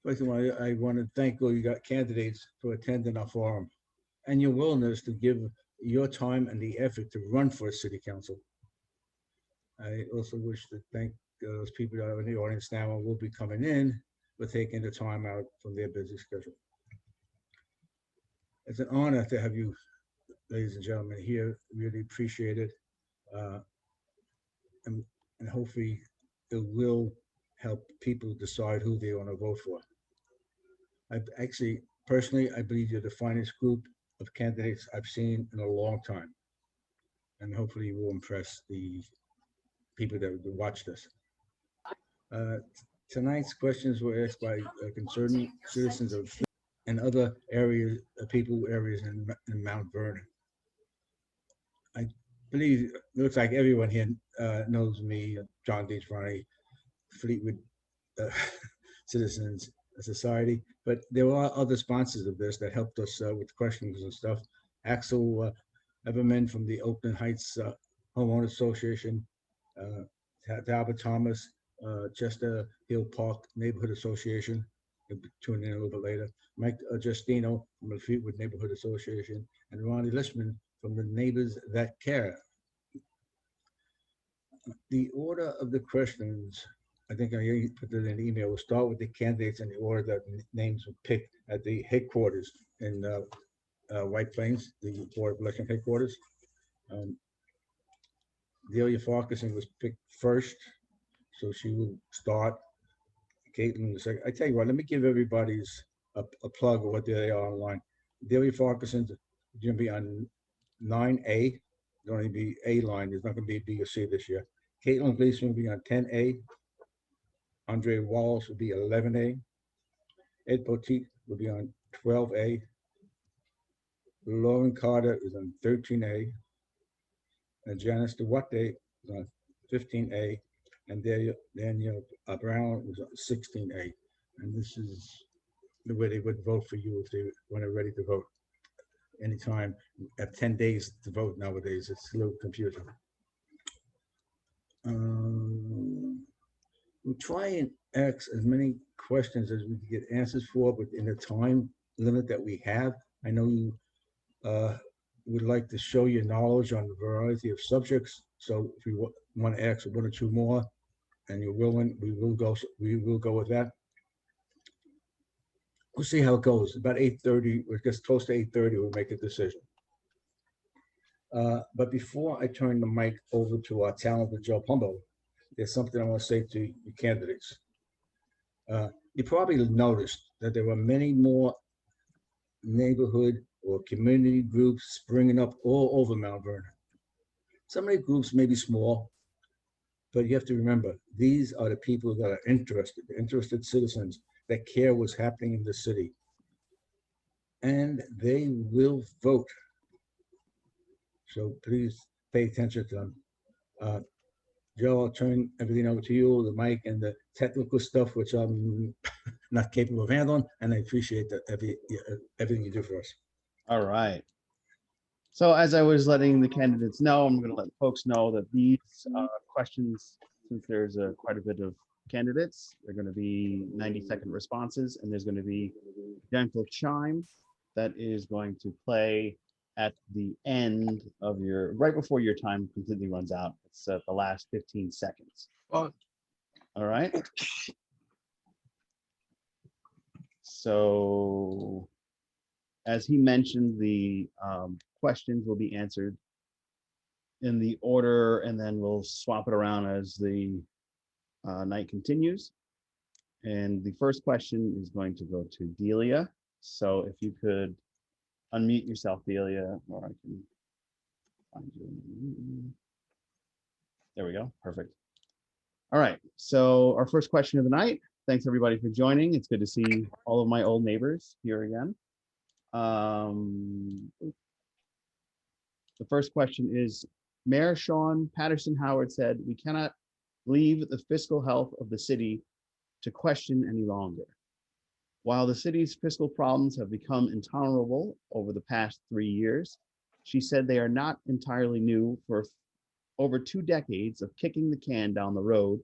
First of all, I want to thank all you got candidates for attending our forum and your willingness to give your time and the effort to run for a city council. I also wish to thank those people that are in the audience now and will be coming in for taking the time out from their busy schedule. It's an honor to have you, ladies and gentlemen, here. Really appreciate it. Uh, and, and hopefully it will help people decide who they want to vote for. I actually, personally, I believe you're the finest group of candidates I've seen in a long time. And hopefully you will impress the people that watch this. Uh, Tonight's questions were asked by concerned citizens of and other areas, people areas in Mount Vernon. I believe it looks like everyone here knows me, John D. Fleetwood uh, Citizens Society, but there are other sponsors of this that helped us with questions and stuff. Axel Everman from the Oakland Heights Homeowner Association, Talbot Thomas, Chester Hill Park Neighborhood Association. You'll tune in a little bit later. Mike Justino from the Fleetwood Neighborhood Association, and Ronnie Lishman from the Neighbors That Care. The order of the questions, I think I put it in the email. We'll start with the candidates in the order that names were picked at the headquarters in White Plains, the Board of Election headquarters. Delia Farquharson was picked first, so she will start. Caitlin was second. I tell you what, let me give everybody's a plug of what they are online. Delia Farquharson's going to be on 9A. It's going to be A line. There's not going to be B or C this year. Caitlin Gleason will be on 10A. Andre Wallace will be 11A. Ed Poteet will be on 12A. Lauren Carter is on 13A. And Janice Duarte is on 15A. And Daniel Brown was on 16A. And this is the way they would vote for you if they when they're ready to vote. Anytime, at 10 days to vote nowadays, it's a little confusing. We'll try and ask as many questions as we can get answers for, but in the time limit that we have. I know you would like to show your knowledge on a variety of subjects. So if you want to ask one or two more, and you're willing, we will go with that. We'll see how it goes. About 8:30, or just close to 8:30, we'll make a decision. But before I turn the mic over to our talented Joe Pumbo, there's something I want to say to the candidates. You probably noticed that there were many more neighborhood or community groups springing up all over Mount Vernon. Some of the groups may be small, but you have to remember, these are the people that are interested citizens that care what's happening in the city. And they will vote. So please pay attention to them. Joe, I'll turn everything over to you, the mic and the technical stuff, which I'm not capable of handling, and I appreciate that everything you do for us. All right. So as I was letting the candidates know, I'm going to let folks know that these questions, since there's quite a bit of candidates, they're going to be 90-second responses, and there's going to be a gentle chime that is going to play at the end of right before your time completely runs out. It's the last 15 seconds. All right. So as he mentioned, the questions will be answered in the order, and then we'll swap it around as the night continues. And the first question is going to go to Delia. So if you could unmute yourself, Delia, or I can find you. There we go. Perfect. All right. So our first question of the night. Thanks everybody for joining. It's good to see all of my old neighbors here again. The first question is, Mayor Sean Patterson Howard said, "We cannot leave the fiscal health of the city to question any longer. While the city's fiscal problems have become intolerable over the past 3 years, she said they are not entirely new. For over 2 decades of kicking the can down the road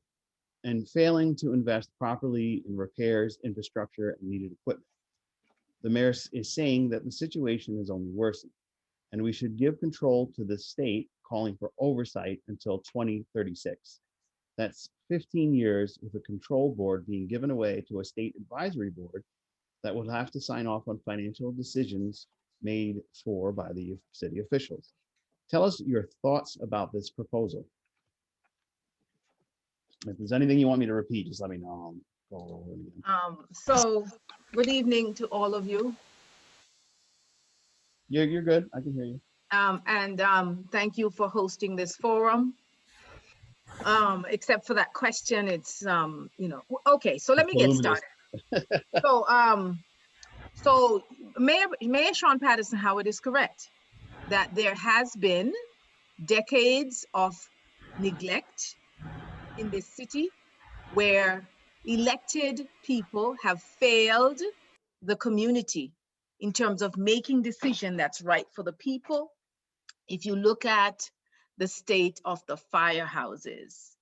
and failing to invest properly in repairs, infrastructure, and needed equipment. The mayor is saying that the situation is only worsened, and we should give control to the state, calling for oversight until 2036. That's 15 years with a control board being given away to a state advisory board that will have to sign off on financial decisions made by the city officials. Tell us your thoughts about this proposal. If there's anything you want me to repeat, just let me know. I'll go over it again. So good evening to all of you. You're good. I can hear you. Thank you for hosting this forum. Except for that question, it's okay. So let me get started. So Mayor Sean Patterson Howard is correct that there has been decades of neglect in this city where elected people have failed the community in terms of making decision that's right for the people. If you look at the state of the firehouses,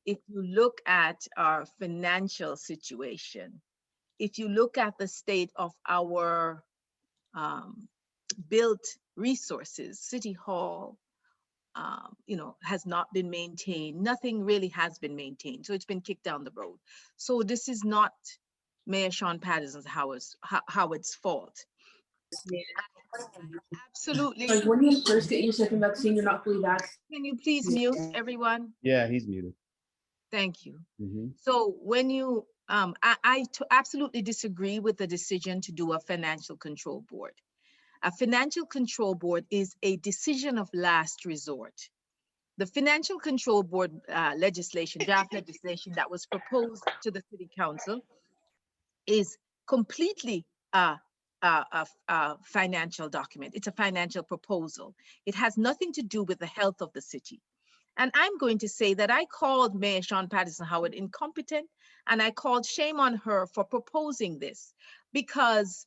if you look at our financial situation, if you look at the state of our built resources, City Hall, has not been maintained. Nothing really has been maintained. So it's been kicked down the road. So this is not Mayor Sean Patterson Howard's fault. Absolutely. Like when you first get your second vaccine, you're not fully vaccinated. Can you please mute everyone? Yeah, he's muted. Thank you. Mm-hmm. So when you, I absolutely disagree with the decision to do a financial control board. A financial control board is a decision of last resort. The financial control board legislation, draft legislation that was proposed to the city council is completely a financial document. It's a financial proposal. It has nothing to do with the health of the city. And I'm going to say that I called Mayor Sean Patterson Howard incompetent, and I called shame on her for proposing this, because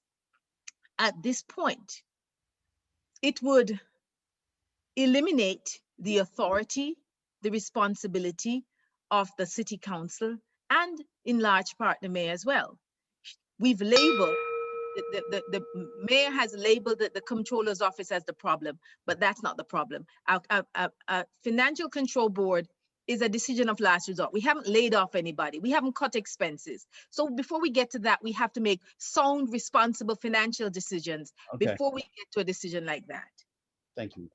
at this point, it would eliminate the authority, the responsibility of the city council, and in large part the mayor as well. We've labeled, the mayor has labeled the comptroller's office as the problem, but that's not the problem. A financial control board is a decision of last resort. We haven't laid off anybody. We haven't cut expenses. So before we get to that, we have to make sound, responsible financial decisions before we get to a decision like that. Thank you.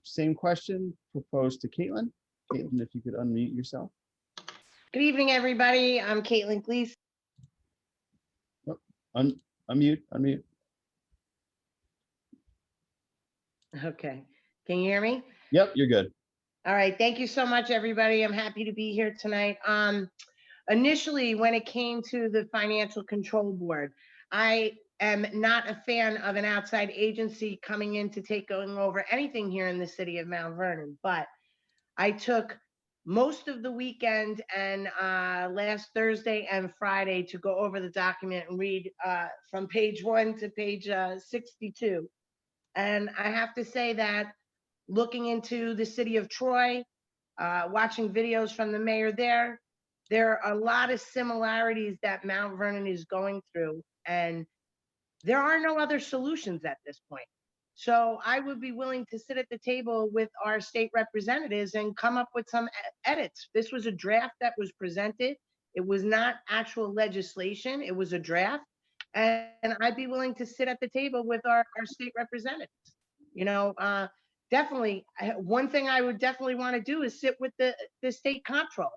Same question proposed to Caitlin. Caitlin, if you could unmute yourself. Good evening, everybody. I'm Caitlin Gleason. Unmute. Okay. Can you hear me? Yep, you're good. All right. Thank you so much, everybody. I'm happy to be here tonight. Initially, when it came to the financial control board, I am not a fan of an outside agency coming in to going over anything here in the city of Mount Vernon. But I took most of the weekend and last Thursday and Friday to go over the document and read from page 1 to page 62. And I have to say that looking into the city of Troy, watching videos from the mayor there are a lot of similarities that Mount Vernon is going through, and there are no other solutions at this point. So I would be willing to sit at the table with our state representatives and come up with some edits. This was a draft that was presented. It was not actual legislation. It was a draft. And I'd be willing to sit at the table with our state representatives. Definitely, one thing I would definitely want to do is sit with the state comptroller,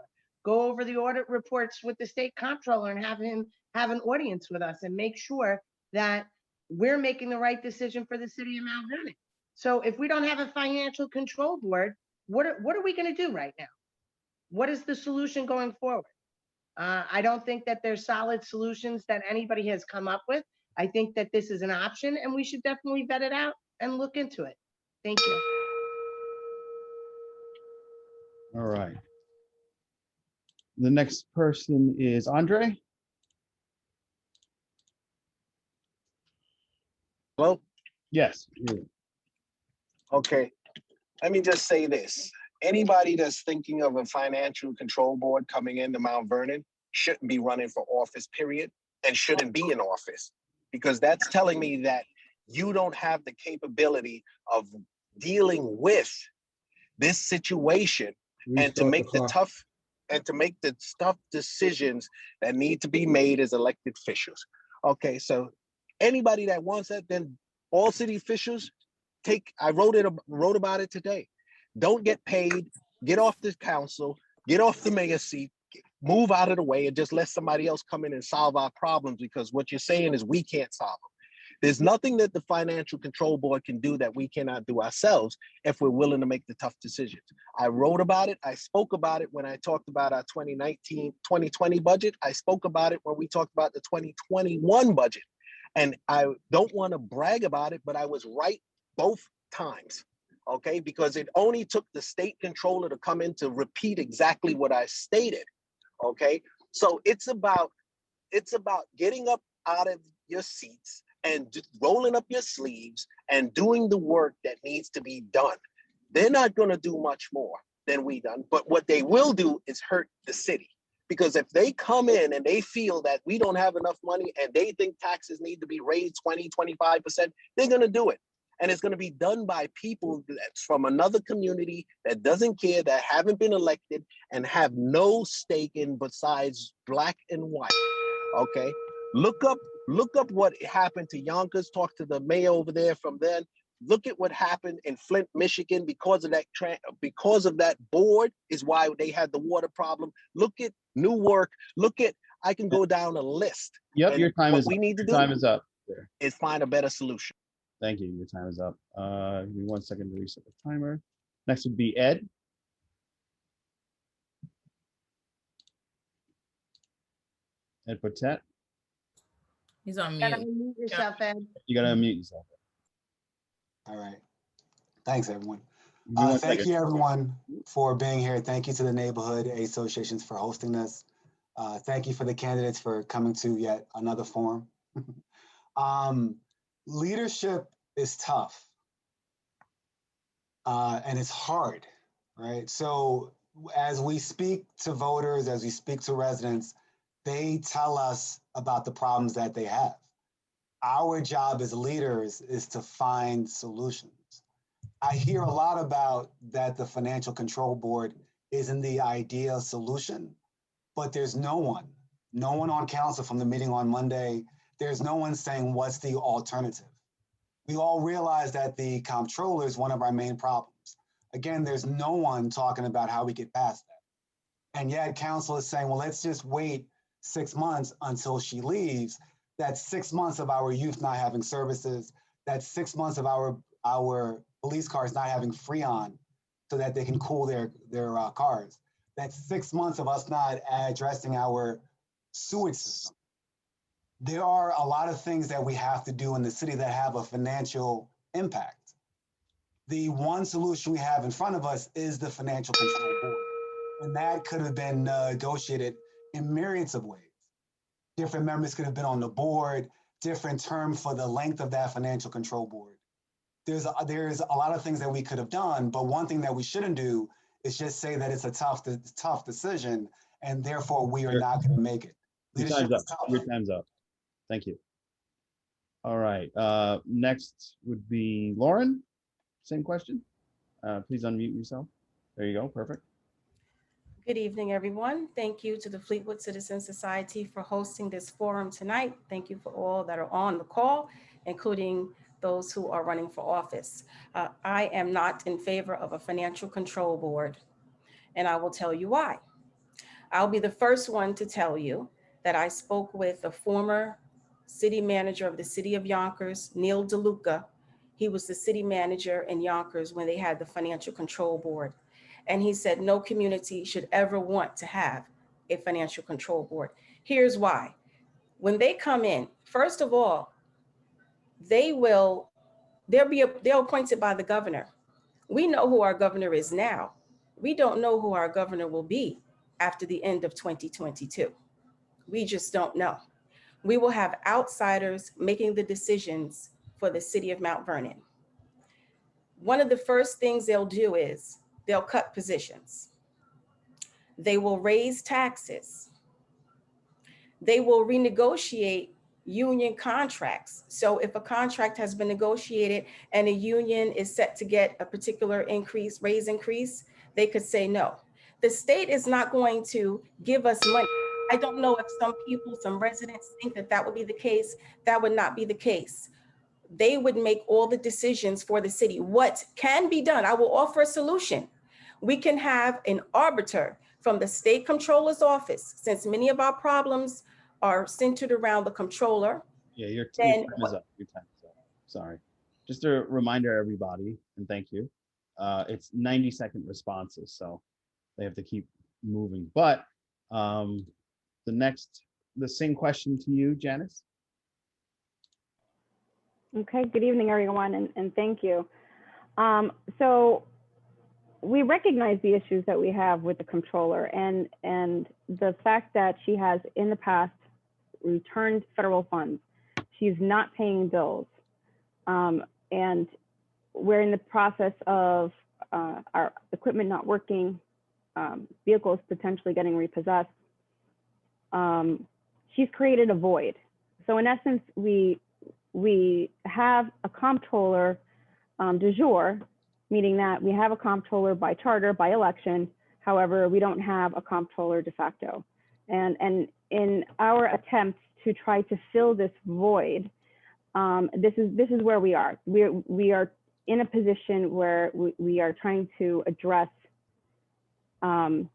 go over the audit reports with the state comptroller and have him have an audience with us and make sure that we're making the right decision for the city of Mount Vernon. So if we don't have a financial control board, what are we going to do right now? What is the solution going forward? I don't think that there's solid solutions that anybody has come up with. I think that this is an option and we should definitely vet it out and look into it. Thank you. All right. The next person is Andre. Hello? Yes. Okay. Let me just say this. anybody that's thinking of a financial control board coming into Mount Vernon shouldn't be running for office, period, and shouldn't be in office, because that's telling me that you don't have the capability of dealing with this situation and to make the tough decisions that need to be made as elected officials. Okay, so anybody that wants that, then all city officials I wrote about it today. Don't get paid, get off the council, get off the mayor's seat, move out of the way, and just let somebody else come in and solve our problems, because what you're saying is we can't solve them. There's nothing that the Financial Control Board can do that we cannot do ourselves if we're willing to make the tough decisions. I wrote about it. I spoke about it when I talked about our 2020 budget. I spoke about it when we talked about the 2021 budget. And I don't want to brag about it, but I was right both times, okay? Because it only took the state controller to come in to repeat exactly what I stated, okay? So it's about getting up out of your seats and just rolling up your sleeves and doing the work that needs to be done. They're not going to do much more than we done, but what they will do is hurt the city. Because if they come in and they feel that we don't have enough money and they think taxes need to be raised 20, 25%, they're going to do it. And it's going to be done by people that's from another community that doesn't care, that haven't been elected and have no stake in besides black and white. Okay, look up what happened to Yonkers. Talk to the mayor over there from then. Look at what happened in Flint, Michigan, because of that board is why they had the water problem. Look at Newark. I can go down a list. Yep, and your time is we up. need to Your time is up. There is find a better solution. Thank you. Your time is up. Give me 1 second to reset the timer. Next would be Ed. Ed Potet. He's on You mute. gotta unmute yourself, Ed. You got to unmute yourself. All right. Thanks, everyone. Give me 1 Thank second. you, everyone, for being here. Thank you to the neighborhood associations for hosting this. Thank you for the candidates for coming to yet another forum. Leadership is tough and it's hard, right? So as we speak to voters, as we speak to residents, they tell us about the problems that they have. Our job as leaders is to find solutions. I hear a lot about that the Financial Control Board isn't the ideal solution, but there's no one on council from the meeting on Monday. There's no one saying what's the alternative. We all realize that the comptroller is one of our main problems. Again, there's no one talking about how we get past that. And yet council is saying, well, let's just wait 6 months until she leaves. That's 6 months of our youth not having services. That's 6 months of our police cars not having Freon so that they can cool their cars. That's 6 months of us not addressing our sewage system. There are a lot of things that we have to do in the city that have a financial impact. The one solution we have in front of us is the Financial Control Board. And that could have been negotiated in myriads of ways. Different members could have been on the board, different term for the length of that Financial Control Board. There's a lot of things that we could have done, but one thing that we shouldn't do is just say that it's a tough decision, and therefore we are not going to make it. Your time's up. Your time's up. Thank you. All right. Next would be Lauren. Same question. Please unmute yourself. There you go. Perfect. Good evening, everyone. Thank you to the Fleetwood Citizen Society for hosting this forum tonight. Thank you for all that are on the call, including those who are running for office. I am not in favor of a financial control board, and I will tell you why. I'll be the first one to tell you that I spoke with the former city manager of the city of Yonkers, Neil DeLuca. He was the city manager in Yonkers when they had the financial control board. And he said no community should ever want to have a financial control board. Here's why. When they come in, first of all, they're appointed by the governor. We know who our governor is now. We don't know who our governor will be after the end of 2022. We just don't know. We will have outsiders making the decisions for the city of Mount Vernon. One of the first things they'll do is they'll cut positions. They will raise taxes. They will renegotiate union contracts. So if a contract has been negotiated and a union is set to get a particular raise increase, they could say no. The state is not going to give us money. I don't know if some people, some residents think that that would be the case. That would not be the case. They would make all the decisions for the city. What can be done? I will offer a solution. We can have an arbiter from the state comptroller's office, since many of our problems are centered around the comptroller. Yeah, your time is up. Your time is up. Sorry. Just a reminder, everybody, and thank you. It's 90-second responses, so they have to keep moving. But the same question to you, Janice. Okay, good evening, everyone, and thank you. So we recognize the issues that we have with the comptroller and the fact that she has in the past returned federal funds. She's not paying bills. And we're in the process of our equipment not working, vehicles potentially getting repossessed. She's created a void. So in essence, we have a comptroller de jure, meaning that we have a comptroller by charter, by election. However, we don't have a comptroller de facto. And in our attempts to try to fill this void, this is where we are. We are in a position where we are trying to address the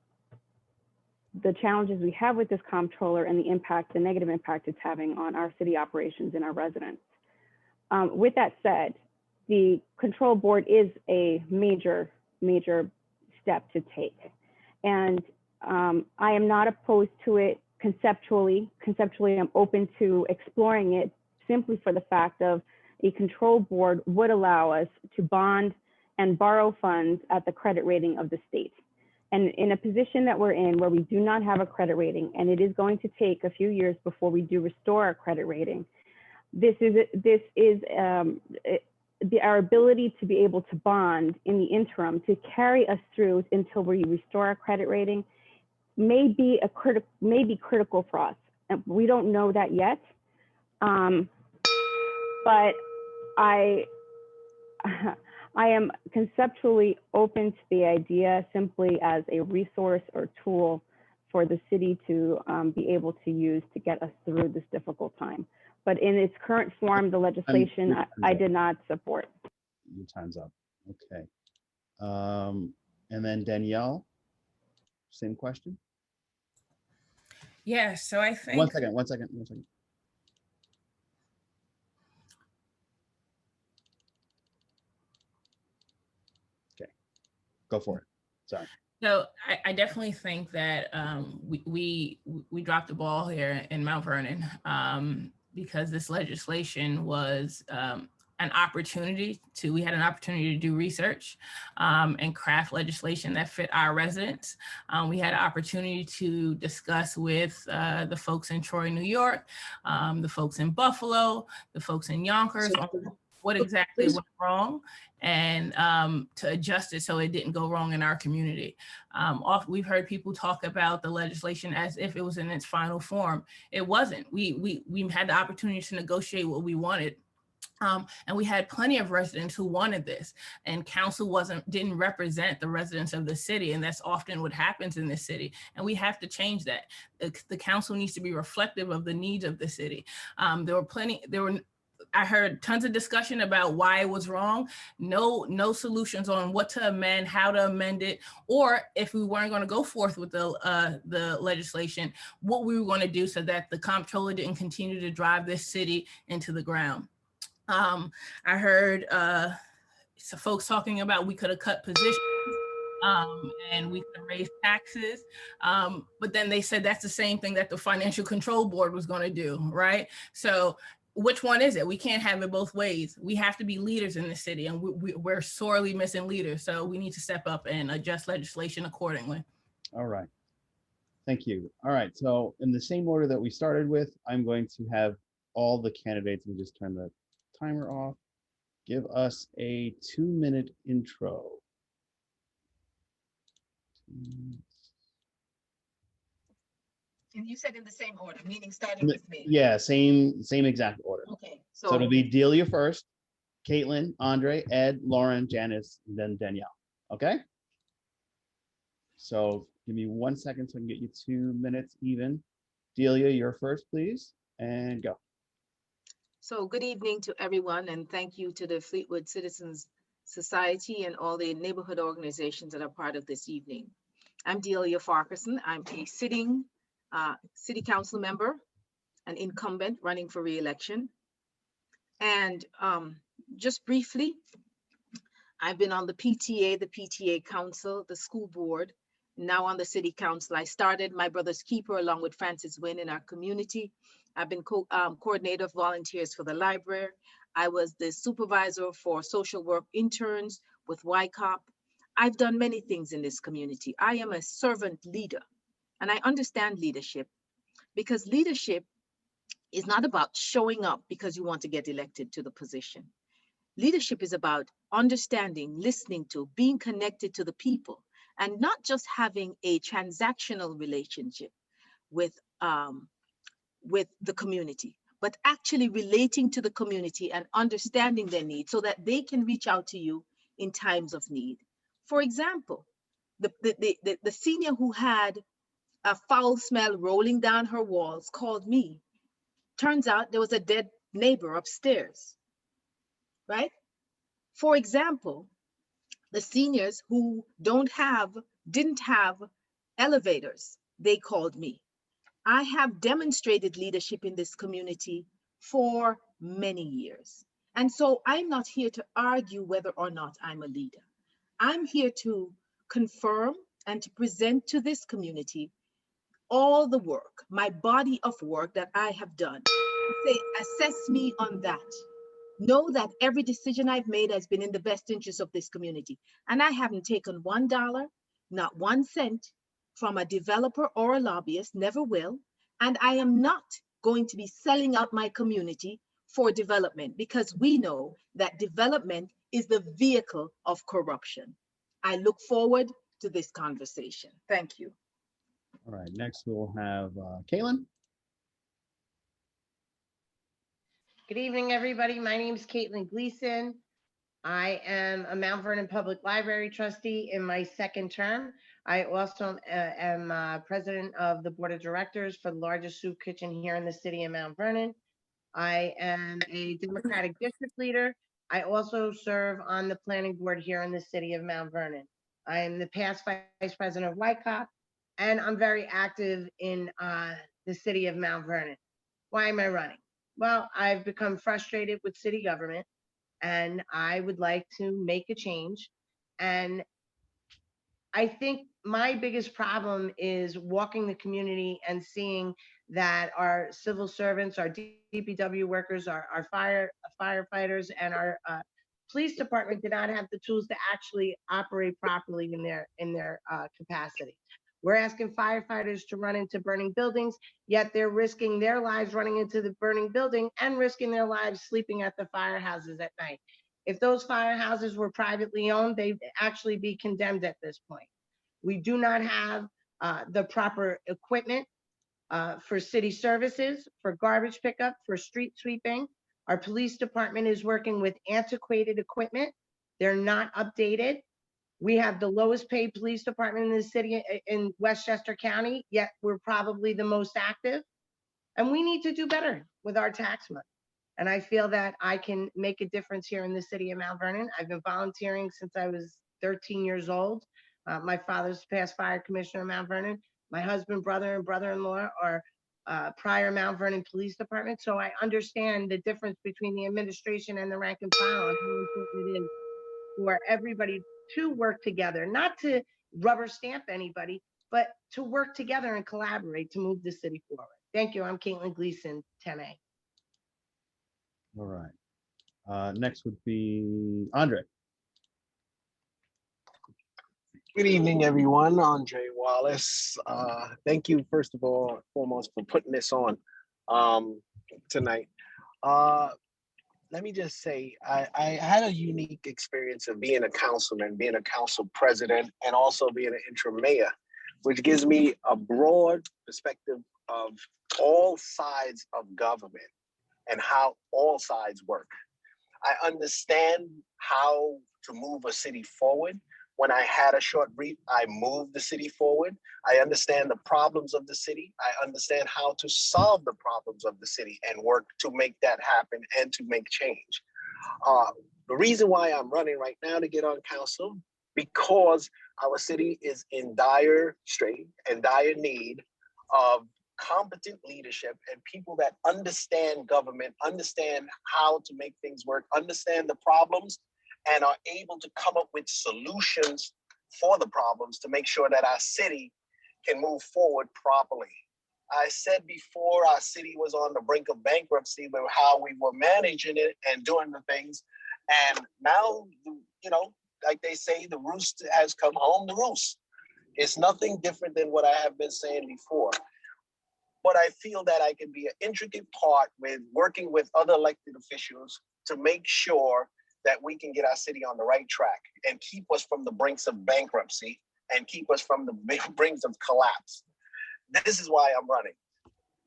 challenges we have with this comptroller and the negative impact it's having on our city operations and our residents. With that said, the control board is a major step to take. And I am not opposed to it conceptually. Conceptually, I'm open to exploring it simply for the fact of a control board would allow us to bond and borrow funds at the credit rating of the state. And in a position that we're in where we do not have a credit rating, and it is going to take a few years before we do restore our credit rating, this is our ability to be able to bond in the interim to carry us through until we restore our credit rating may be critical for us. And we don't know that yet, but I am conceptually open to the idea simply as a resource or tool for the city to be able to use to get us through this difficult time. But in its current form, the legislation, I did not support. Your time's up. Okay. And then Danielle, same question. Yeah, so I think. One second. Okay, go for it. Sorry. So I definitely think that we dropped the ball here in Mount Vernon because this legislation was an opportunity we had an opportunity to do research and craft legislation that fit our residents. We had an opportunity to discuss with the folks in Troy, New York, the folks in Buffalo, the folks in Yonkers, on what exactly went wrong and to adjust it so it didn't go wrong in our community. We've heard people talk about the legislation as if it was in its final form. It wasn't. We had the opportunity to negotiate what we wanted. And we had plenty of residents who wanted this, and council didn't represent the residents of the city, and that's often what happens in this city. And we have to change that. The council needs to be reflective of the needs of the city. I heard tons of discussion about why it was wrong. No solutions on what to amend, how to amend it, or if we weren't going to go forth with the legislation, what we were going to do so that the comptroller didn't continue to drive this city into the ground. I heard some folks talking about we could have cut positions and we could raise taxes. But then they said that's the same thing that the Financial Control Board was going to do, right? So which one is it? We can't have it both ways. We have to be leaders in the city, and we're sorely missing leaders. So we need to step up and adjust legislation accordingly. All right. Thank you. All right. So in the same order that we started with, I'm going to have all the candidates, and just turn the timer off, give us a 2-minute intro. And you said in the same order, meaning starting with me. Yeah, same exact order. Okay, So it'll be Delia first, Caitlin, Andre, Ed, Lauren, Janice, and then Danielle. Okay? So give me 1 second so I can get you 2 minutes even. Delia, you're first, please, and go. So good evening to everyone, and thank you to the Fleetwood Citizens Society and all the neighborhood organizations that are part of this evening. I'm Delia Farquharson. I'm a sitting city council member, an incumbent running for re-election. And just briefly, I've been on the PTA council, the school board, now on the city council. I started My Brother's Keeper along with Francis Wynn in our community. I've been coordinator of volunteers for the library. I was the supervisor for social work interns with YCOP. I've done many things in this community. I am a servant leader, and I understand leadership, because leadership is not about showing up because you want to get elected to the position. Leadership is about understanding, listening to, being connected to the people, and not just having a transactional relationship with the community, but actually relating to the community and understanding their needs so that they can reach out to you in times of need. For example, the senior who had a foul smell rolling down her walls called me. Turns out there was a dead neighbor upstairs, right? For example, the seniors who didn't have elevators, they called me. I have demonstrated leadership in this community for many years. And so I'm not here to argue whether or not I'm a leader. I'm here to confirm and to present to this community all the work, my body of work that I have done. Say, assess me on that. Know that every decision I've made has been in the best interest of this community. And I haven't taken $1, not 1 cent from a developer or a lobbyist, never will. And I am not going to be selling out my community for development, because we know that development is the vehicle of corruption. I look forward to this conversation. Thank you. All right, next we'll have Caitlin. Good evening, everybody. My name is Caitlin Gleason. I am a Mount Vernon Public Library trustee in my second term. I also am president of the board of directors for the largest soup kitchen here in the city of Mount Vernon. I am a Democratic district leader. I also serve on the planning board here in the city of Mount Vernon. I am the past vice president of YCOP, and I'm very active in the city of Mount Vernon. Why am I running? Well, I've become frustrated with city government, and I would like to make a change. And I think my biggest problem is walking the community and seeing that our civil servants, our DPW workers, our firefighters, and our police department did not have the tools to actually operate properly in their capacity. We're asking firefighters to run into burning buildings, yet they're risking their lives running into the burning building and risking their lives sleeping at the firehouses at night. If those firehouses were privately owned, they'd actually be condemned at this point. We do not have the proper equipment for city services, for garbage pickup, for street sweeping. Our police department is working with antiquated equipment. They're not updated. We have the lowest paid police department in the city in Westchester County, yet we're probably the most active. And we need to do better with our tax money. And I feel that I can make a difference here in the city of Mount Vernon. I've been volunteering since I was 13 years old. My father's past fire commissioner of Mount Vernon. My husband, brother, and brother-in-law are prior Mount Vernon Police Department. So I understand the difference between the administration and the rank and file and how important it is for everybody to work together, not to rubber stamp anybody, but to work together and collaborate to move the city forward. Thank you. I'm Caitlin Gleason, 10A. All right. Next would be Andre. Good evening, everyone. Andre Wallace. Thank you, first of all, foremost, for putting this on tonight. let me just say, I had a unique experience of being a councilman, being a council president, and also being an interim mayor, which gives me a broad perspective of all sides of government and how all sides work. I understand how to move a city forward. When I had a short brief, I moved the city forward. I understand the problems of the city. I understand how to solve the problems of the city and work to make that happen and to make change. The reason why I'm running right now to get on council, because our city is in dire strait and dire need of competent leadership and people that understand government, understand how to make things work, understand the problems, and are able to come up with solutions for the problems to make sure that our city can move forward properly. I said before, our city was on the brink of bankruptcy, but how we were managing it and doing the things. And now, you know, like they say, the roost has come home to roost. It's nothing different than what I have been saying before. But I feel that I can be an intricate part with working with other elected officials to make sure that we can get our city on the right track and keep us from the brinks of bankruptcy and keep us from the brinks of collapse. This is why I'm running.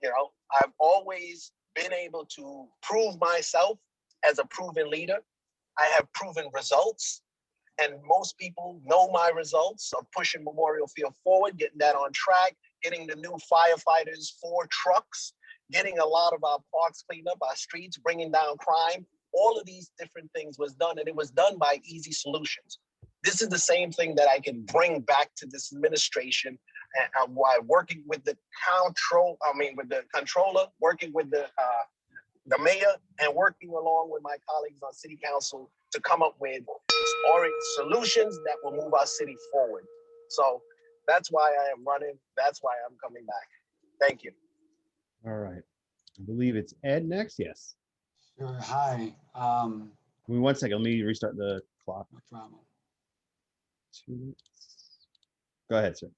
You know, I've always been able to prove myself as a proven leader. I have proven results, and most people know my results of pushing Memorial Field forward, getting that on track, getting the new firefighters 4 trucks, getting a lot of our parks cleaned up, our streets, bringing down crime. All of these different things was done, and it was done by easy solutions. This is the same thing that I can bring back to this administration, and while working with the controller, working with the mayor, and working along with my colleagues on city council to come up with solutions that will move our city forward. So that's why I am running. That's why I'm coming back. Thank you. All right. I believe it's Ed next. Yes. Sure. Hi. Give me 1 second. Let me restart the clock. No problem. 2 minutes. Go ahead, sir.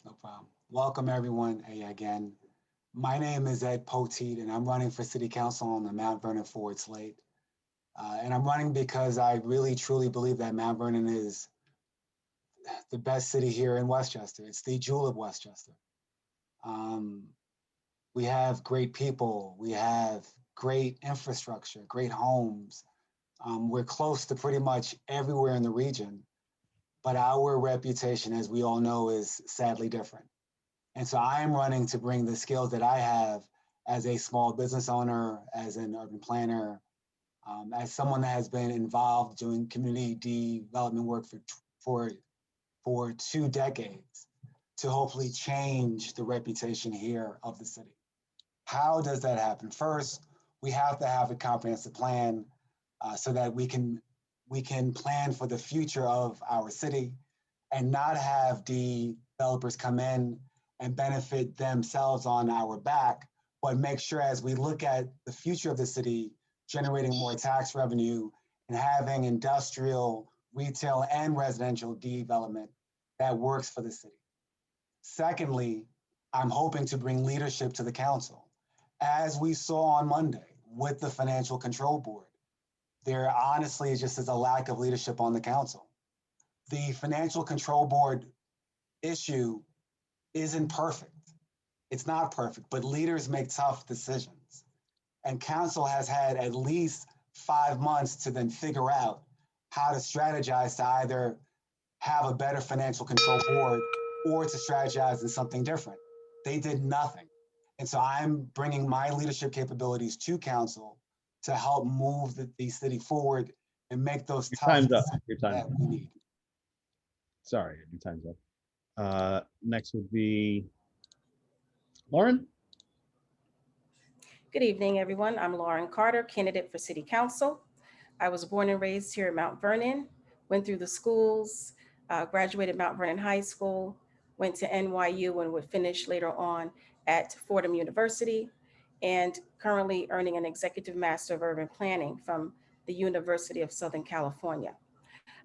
No problem. Welcome, everyone. Again, my name is Ed Poteet, and I'm running for City Council on the Mount Vernon Forward slate. And I'm running because I really, truly believe that Mount Vernon is the best city here in Westchester. It's the jewel of Westchester. We have great people. We have great infrastructure, great homes. We're close to pretty much everywhere in the region, but our reputation, as we all know, is sadly different. And so I am running to bring the skills that I have as a small business owner, as an urban planner, as someone that has been involved doing community development work for 2 decades, to hopefully change the reputation here of the city. How does that happen? First, we have to have a comprehensive plan so that we can plan for the future of our city and not have developers come in and benefit themselves on our back, but make sure as we look at the future of the city, generating more tax revenue and having industrial, retail, and residential development that works for the city. Secondly, I'm hoping to bring leadership to the council. As we saw on Monday with the Financial Control Board, there honestly just is a lack of leadership on the council. The Financial Control Board issue isn't perfect. It's not perfect, but leaders make tough decisions. And council has had at least 5 months to then figure out how to strategize to either have a better financial control board or to strategize in something different. They did nothing. And so I'm bringing my leadership capabilities to council to help move the city forward and make those tough Time's up. decisions Your time's that up. we need. Sorry, your time's up. Next would be Lauren. Good evening, everyone. I'm Lauren Carter, candidate for City Council. I was born and raised here at Mount Vernon, went through the schools, graduated Mount Vernon High School, went to NYU and would finish later on at Fordham University, and currently earning an Executive Master of Urban Planning from the University of Southern California.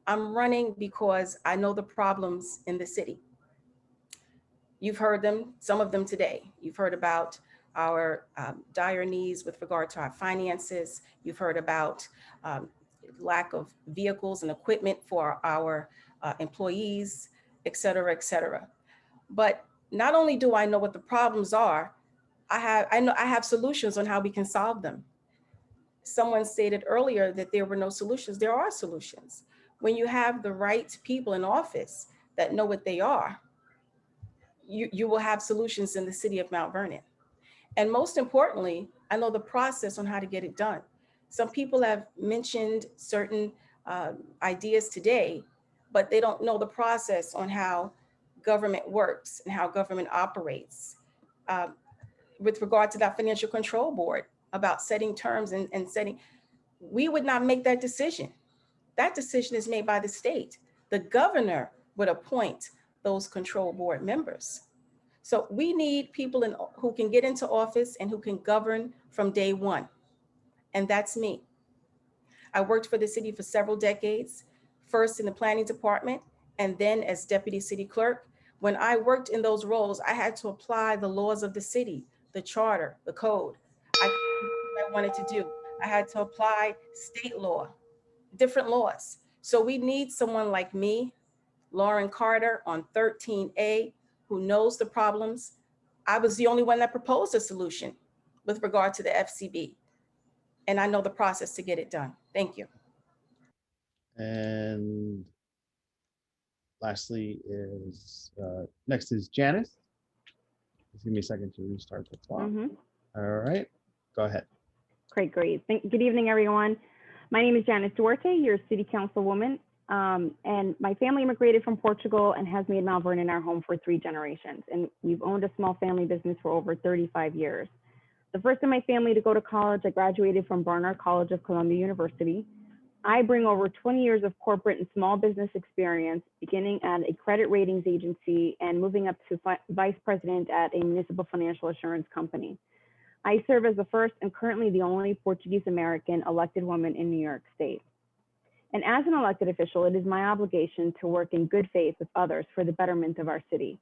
I'm running because I know the problems in the city. You've heard them, some of them today. You've heard about our dire needs with regard to our finances. You've heard about lack of vehicles and equipment for our employees, et cetera, et cetera. But not only do I know what the problems are, I have solutions on how we can solve them. Someone stated earlier that there were no solutions. There are solutions. When you have the right people in office that know what they are, you will have solutions in the city of Mount Vernon. And most importantly, I know the process on how to get it done. Some people have mentioned certain ideas today, but they don't know the process on how government works and how government operates. With regard to that financial control board, about setting terms and setting, we would not make that decision. That decision is made by the state. The governor would appoint those control board members. So we need people who can get into office and who can govern from day one. And that's me. I worked for the city for several decades, first in the planning department and then as deputy city clerk. When I worked in those roles, I had to apply the laws of the city, the charter, the code. I could do what I wanted to do. I had to apply state law, different laws. So we need someone like me, Lauren Carter on 13A, who knows the problems. I was the only one that proposed a solution with regard to the FCB. And I know the process to get it done. Thank you. And lastly is, next is Janice. Just give me a second to restart the clock. All right, go ahead. Great. Good evening, everyone. My name is Janice Duarte, your city councilwoman, and my family immigrated from Portugal and has made Mount Vernon our home for 3 generations. And we've owned a small family business for over 35 years. The first in my family to go to college, I graduated from Barnard College of Columbia University. I bring over 20 years of corporate and small business experience, beginning at a credit ratings agency and moving up to vice president at a municipal financial assurance company. I serve as the first and currently the only Portuguese American elected woman in New York State. And as an elected official, it is my obligation to work in good faith with others for the betterment of our city.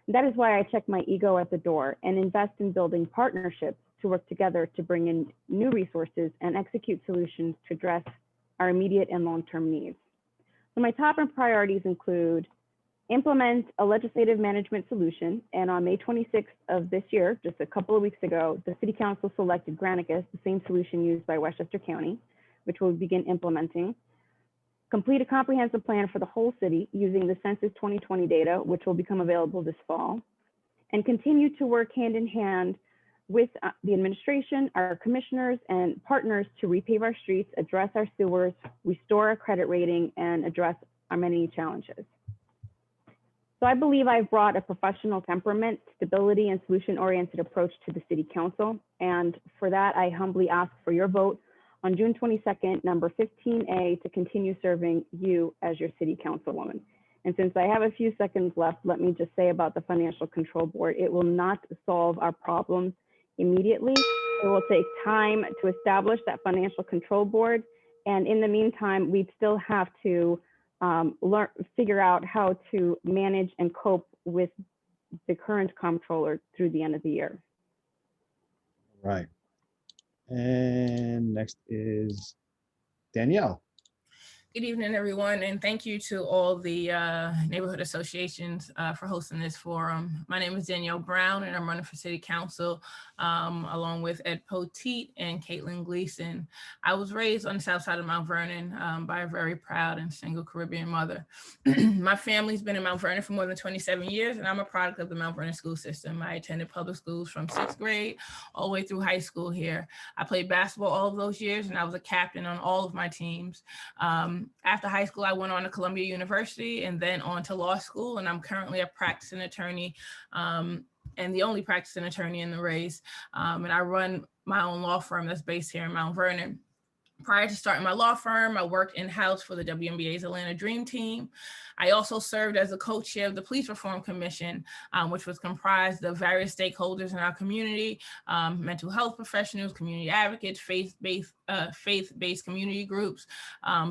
That is why I check my ego at the door and invest in building partnerships to work together to bring in new resources and execute solutions to address our immediate and long-term needs. So my top priorities include implement a legislative management solution. And on May 26th of this year, just a couple of weeks ago, the City Council selected Granicus, the same solution used by Westchester County, which we'll begin implementing. Complete a comprehensive plan for the whole city using the Census 2020 data, which will become available this fall. And continue to work hand in hand with the administration, our commissioners, and partners to repave our streets, address our sewers, restore our credit rating, and address our many challenges. So I believe I've brought a professional temperament, stability, and solution-oriented approach to the City Council. And for that, I humbly ask for your vote on June 22nd, number 15A, to continue serving you as your City Councilwoman. And since I have a few seconds left, let me just say about the Financial Control Board, it will not solve our problems immediately. It will take time to establish that Financial Control Board. And in the meantime, we still have to figure out how to manage and cope with the current comptroller through the end of the year. Right. And next is Danielle. Good evening, everyone, and thank you to all the neighborhood associations for hosting this forum. My name is Danielle Brown, and I'm running for City Council along with Ed Poteet and Caitlin Gleason. I was raised on the south side of Mount Vernon by a very proud and single Caribbean mother. My family's been in Mount Vernon for more than 27 years, and I'm a product of the Mount Vernon school system. I attended public schools from 6th grade all the way through high school here. I played basketball all of those years, and I was a captain on all of my teams. After high school, I went on to Columbia University and then on to law school, and I'm currently a practicing attorney and the only practicing attorney in the race. And I run my own law firm that's based here in Mount Vernon. Prior to starting my law firm, I worked in-house for the WNBA's Atlanta Dream Team. I also served as a co-chair of the Police Reform Commission, which was comprised of various stakeholders in our community, mental health professionals, community advocates, faith-based community groups,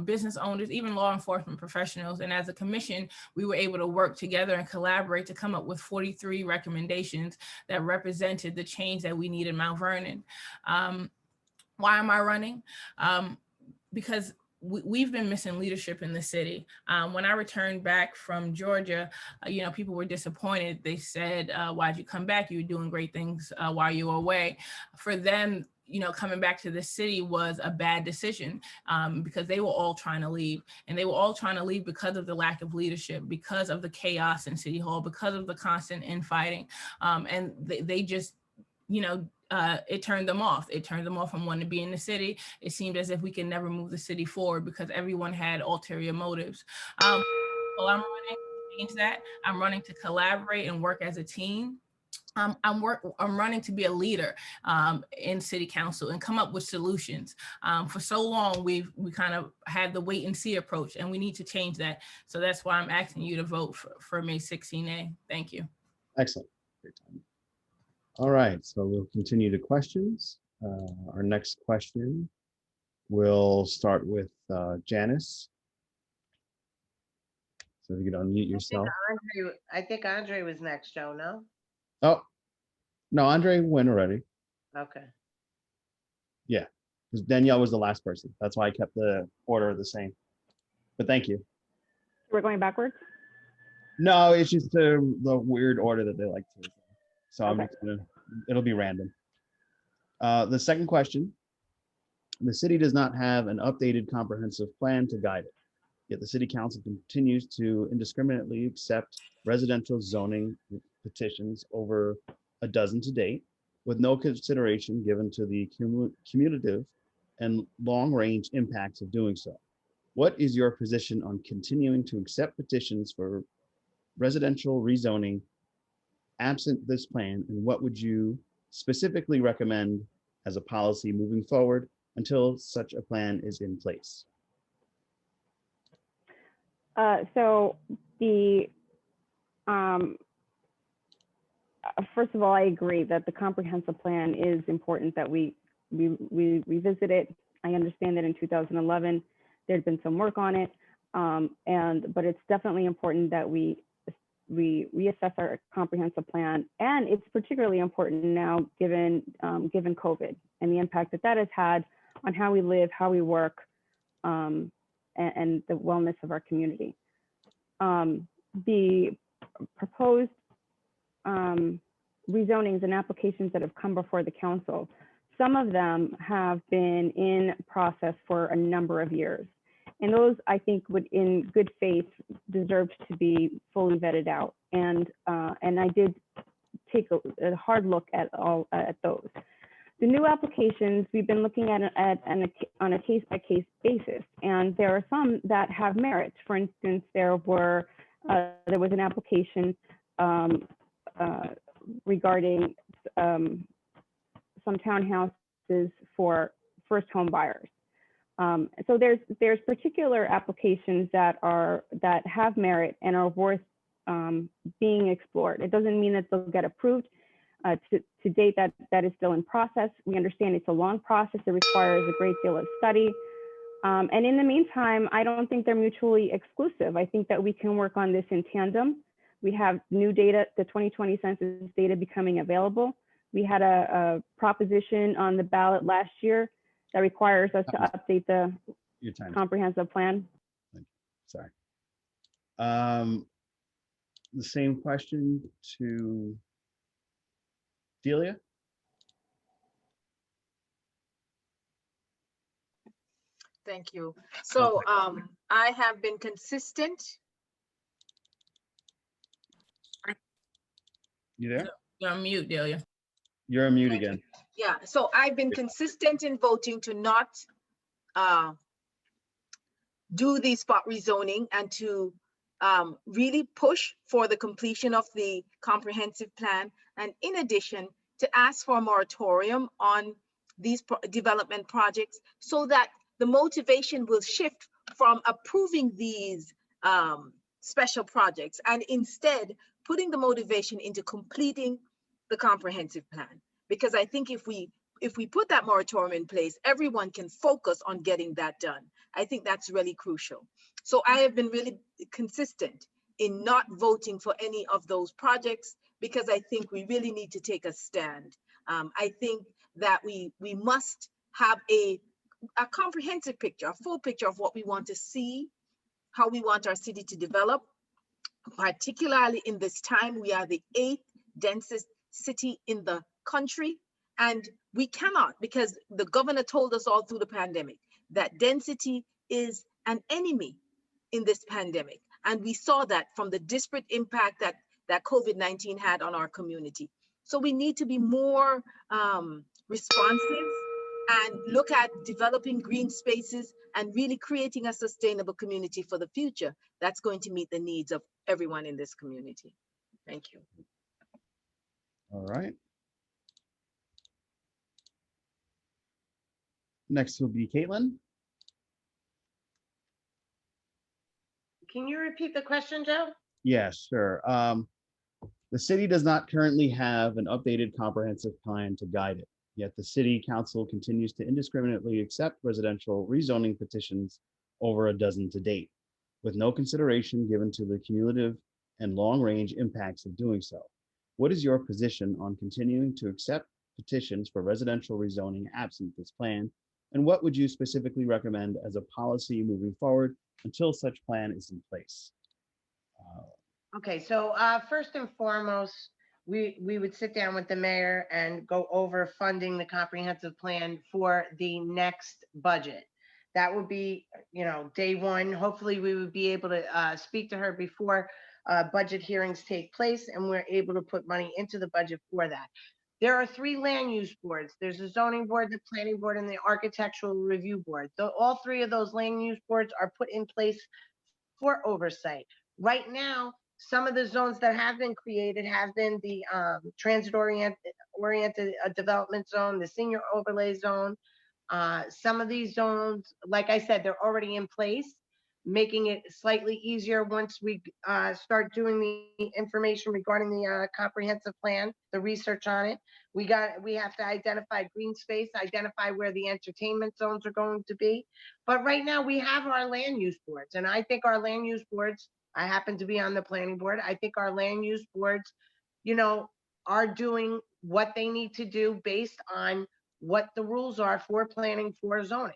business owners, even law enforcement professionals. And as a commission, we were able to work together and collaborate to come up with 43 recommendations that represented the change that we need in Mount Vernon. Why am I running? Because we've been missing leadership in the city. When I returned back from Georgia, people were disappointed. They said, why'd you come back? You were doing great things while you were away. For them, coming back to the city was a bad decision because they were all trying to leave, and they were all trying to leave because of the lack of leadership, because of the chaos in City Hall, because of the constant infighting. And they just, it turned them off. It turned them off from wanting to be in the city. It seemed as if we could never move the city forward because everyone had ulterior motives. Well, I'm running to change that. I'm running to collaborate and work as a team. I'm running to be a leader in city council and come up with solutions. For so long, we kind of had the wait and see approach, and we need to change that. So that's why I'm asking you to vote for May 16A. Thank you. Excellent. Great time. All right, so we'll continue to questions. Our next question will start with Janice. So if you could unmute yourself. I think Andre was next, Joe, no? Oh, no, Andre went already. Okay. Yeah, because Danielle was the last person. That's why I kept the order the same. But thank you. We're going backwards? No, it's just the weird order that they like to. So Okay. I'm just gonna, it'll be random. The second question, the city does not have an updated comprehensive plan to guide it. Yet the city council continues to indiscriminately accept residential zoning petitions, over a dozen to date, with no consideration given to the cumulative and long-range impacts of doing so. What is your position on continuing to accept petitions for residential rezoning absent this plan, and what would you specifically recommend as a policy moving forward until such a plan is in place? So first of all, I agree that the comprehensive plan is important that we revisit it. I understand that in 2011 there'd been some work on it, but it's definitely important that we reassess our comprehensive plan, and it's particularly important now given COVID and the impact that has had on how we live, how we work, and the wellness of our community. The proposed rezonings and applications that have come before the council, some of them have been in process for a number of years. And those, I think, would, in good faith, deserve to be fully vetted out. And I did take a hard look at those. The new applications, we've been looking at on a case-by-case basis, and there are some that have merit. For instance, there was an application regarding some townhouses for first home buyers. So there's particular applications that have merit and are worth being explored. It doesn't mean that they'll get approved. To date, that is still in process. We understand it's a long process. It requires a great deal of study. And in the meantime, I don't think they're mutually exclusive. I think that we can work on this in tandem. We have new data, the 2020 census data becoming available. We had a proposition on the ballot last year that requires us to update the comprehensive plan. Sorry. The same question to Delia. Thank you. So I have been consistent. You there? You're on mute, Delia. You're on mute again. Yeah, so I've been consistent in voting to not do the spot rezoning and to really push for the completion of the comprehensive plan. And in addition, to ask for a moratorium on these development projects so that the motivation will shift from approving these special projects and instead putting the motivation into completing the comprehensive plan. Because I think if we put that moratorium in place, everyone can focus on getting that done. I think that's really crucial. So I have been really consistent in not voting for any of those projects because I think we really need to take a stand. I think that we must have a comprehensive picture, a full picture of what we want to see, how we want our city to develop, particularly in this time. We are the 8th densest city in the country, and we cannot, because the governor told us all through the pandemic that density is an enemy in this pandemic. And we saw that from the disparate impact that COVID-19 had on our community. So we need to be more responsive and look at developing green spaces and really creating a sustainable community for the future that's going to meet the needs of everyone in this community. Thank you. All right. Next will be Caitlin. Can you repeat the question, Joe? Yeah, sure. The city does not currently have an updated comprehensive plan to guide it. Yet the city council continues to indiscriminately accept residential rezoning petitions, over a dozen to date, with no consideration given to the cumulative and long-range impacts of doing so. What is your position on continuing to accept petitions for residential rezoning absent this plan? And what would you specifically recommend as a policy moving forward until such plan is in place? Okay, so first and foremost, we would sit down with the mayor and go over funding the comprehensive plan for the next budget. That would be, day one. Hopefully we would be able to speak to her before budget hearings take place, and we're able to put money into the budget for that. There are 3 land use boards. There's the zoning board, the planning board, and the architectural review board. All 3 of those land use boards are put in place for oversight. Right now, some of the zones that have been created have been the transit-oriented development zone, the senior overlay zone. Some of these zones, like I said, they're already in place, making it slightly easier once we start doing the information regarding the comprehensive plan, the research on it. We have to identify green space, identify where the entertainment zones are going to be. But right now we have our land use boards, and I think our land use boards, I happen to be on the planning board, I think our land use boards, are doing what they need to do based on what the rules are for planning, for zoning.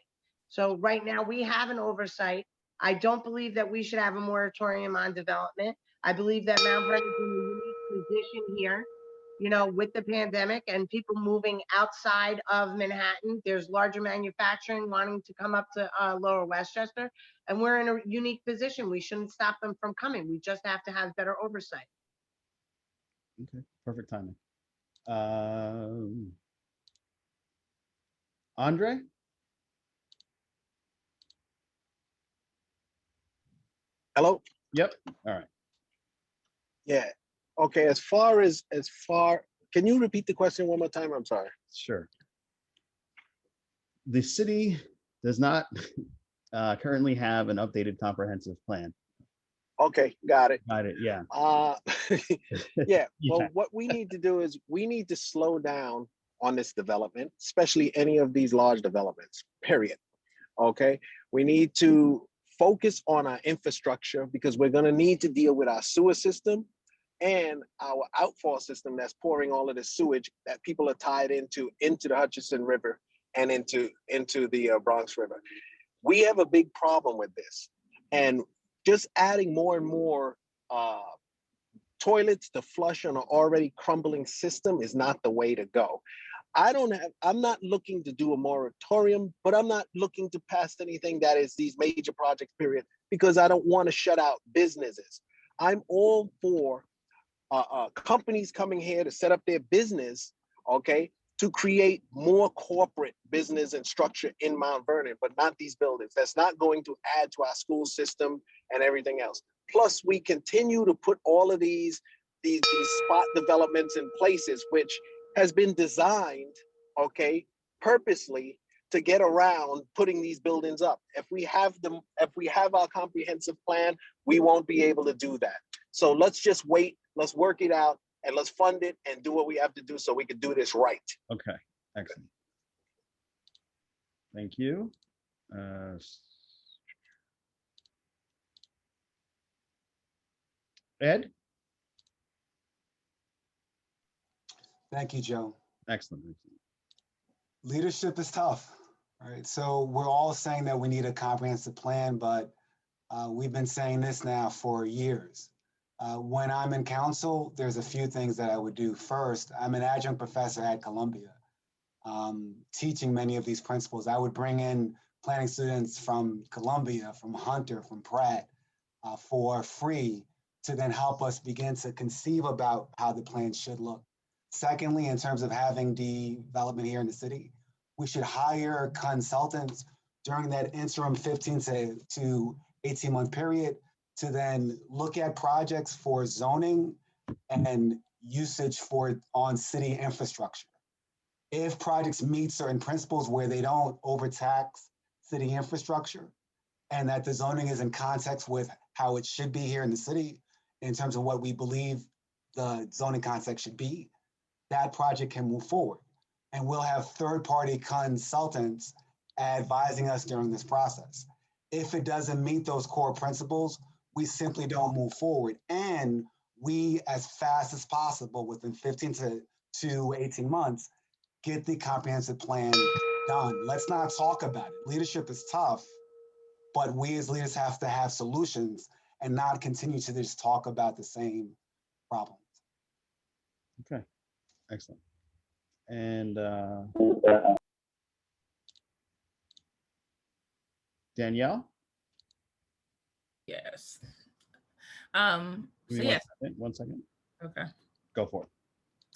So right now we have an oversight. I don't believe that we should have a moratorium on development. I believe that Mount Vernon is in a unique position here, with the pandemic and people moving outside of Manhattan. There's larger manufacturing wanting to come up to Lower Westchester, and we're in a unique position. We shouldn't stop them from coming. We just have to have better oversight. Okay, perfect timing. Andre? Hello? Yep. All right. Yeah. Okay, can you repeat the question one more time? I'm sorry. Sure. The city does not currently have an updated comprehensive plan. Okay, got it. Got it, yeah. Yeah, well, Yeah. what we need to do is we need to slow down on this development, especially any of these large developments, period. Okay, we need to focus on our infrastructure because we're gonna need to deal with our sewer system and our outfall system that's pouring all of the sewage that people are tied into the Hutchinson River and into the Bronx River. We have a big problem with this, and just adding more and more toilets to flush on an already crumbling system is not the way to go. I'm not looking to do a moratorium, but I'm not looking to pass anything that is these major projects, period, because I don't want to shut out businesses. I'm all for companies coming here to set up their business, okay, to create more corporate business and structure in Mount Vernon, but not these buildings. That's not going to add to our school system and everything else. Plus, we continue to put all of these spot developments in places, which has been designed, okay, purposely to get around putting these buildings up. If we have them, if we have our comprehensive plan, we won't be able to do that. So let's just wait, let's work it out, and let's fund it and do what we have to do so we can do this right. Okay, excellent. Thank you. Ed? Thank you, Joe. Excellent. Leadership is tough, right? So we're all saying that we need a comprehensive plan, but we've been saying this now for years. When I'm in council, there's a few things that I would do. First, I'm an adjunct professor at Columbia, teaching many of these principles. I would bring in planning students from Columbia, from Hunter, from Pratt, for free to then help us begin to conceive about how the plan should look. Secondly, in terms of having development here in the city, we should hire consultants during that interim 15 to 18-month period to then look at projects for zoning and usage on city infrastructure. If projects meet certain principles where they don't overtax city infrastructure and that the zoning is in context with how it should be here in the city in terms of what we believe the zoning context should be, that project can move forward. And we'll have third-party consultants advising us during this process. If it doesn't meet those core principles, we simply don't move forward. And we, as fast as possible, within 15 to 18 months, get the comprehensive plan done. Let's not talk about it. Leadership is tough, but we as leaders have to have solutions and not continue to just talk about the same problems. Okay, excellent. And Danielle? Yes. Give So me yes. 1 second. Okay. Go for it.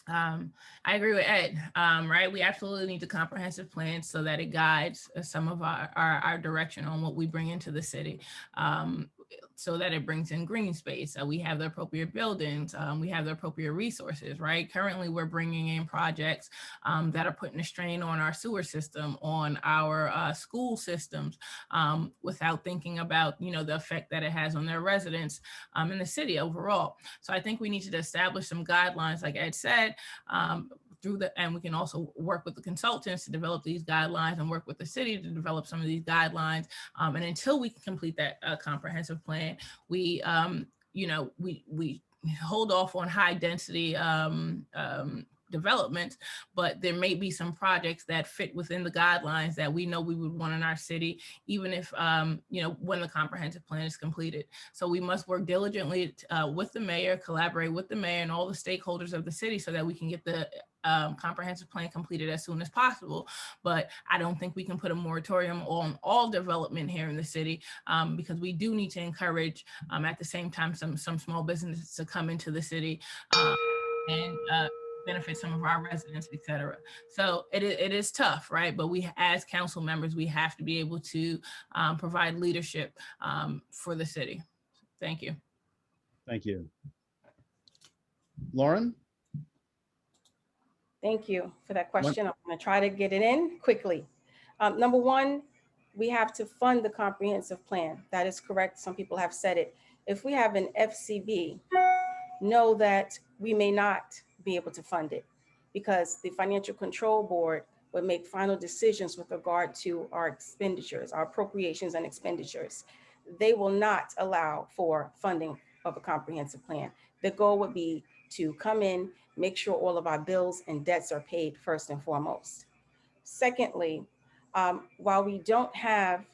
I agree with Ed, right? We absolutely need a comprehensive plan so that it guides some of our direction on what we bring into the city, so that it brings in green space. We have the appropriate buildings, we have the appropriate resources, right? Currently, we're bringing in projects that are putting a strain on our sewer system, on our school systems, without thinking about, the effect that it has on their residents in the city overall. So I think we need to establish some guidelines, like Ed said, and we can also work with the consultants to develop these guidelines and work with the city to develop some of these guidelines. And until we can complete that comprehensive plan, we hold off on high density development, but there may be some projects that fit within the guidelines that we know we would want in our city, even if, when the comprehensive plan is completed. So we must work diligently with the mayor, collaborate with the mayor and all the stakeholders of the city so that we can get the comprehensive plan completed as soon as possible. But I don't think we can put a moratorium on all development here in the city, because we do need to encourage, at the same time, some small businesses to come into the city and benefit some of our residents, et cetera. So it is tough, right? But we, as council members, we have to be able to provide leadership for the city. Thank you. Thank you. Lauren? Thank you for that question. I'm going to try to get it in quickly. Number one, we have to fund the comprehensive plan. That is correct. Some people have said it. If we have an FCB, know that we may not be able to fund it because the Financial Control Board would make final decisions with regard to our expenditures, our appropriations and expenditures. They will not allow for funding of a comprehensive plan. The goal would be to come in, make sure all of our bills and debts are paid first and foremost. Secondly, while we don't have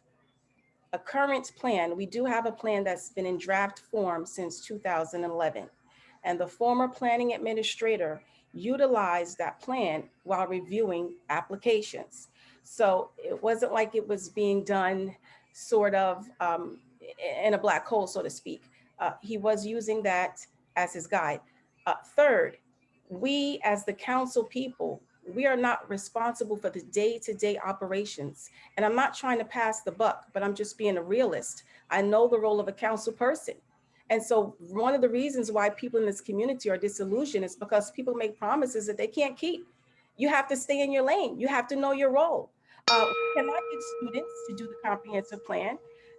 a current plan, we do have a plan that's been in draft form since 2011. And the former planning administrator utilized that plan while reviewing applications. So it wasn't like it was being done sort of in a black hole, so to speak. He was using that as his guide. Third, we as the council people, we are not responsible for the day-to-day operations. And I'm not trying to pass the buck, but I'm just being a realist. I know the role of a council person. And so one of the reasons why people in this community are disillusioned is because people make promises that they can't keep. You have to stay in your lane. You have to know your role. We cannot get students to do the comprehensive plan.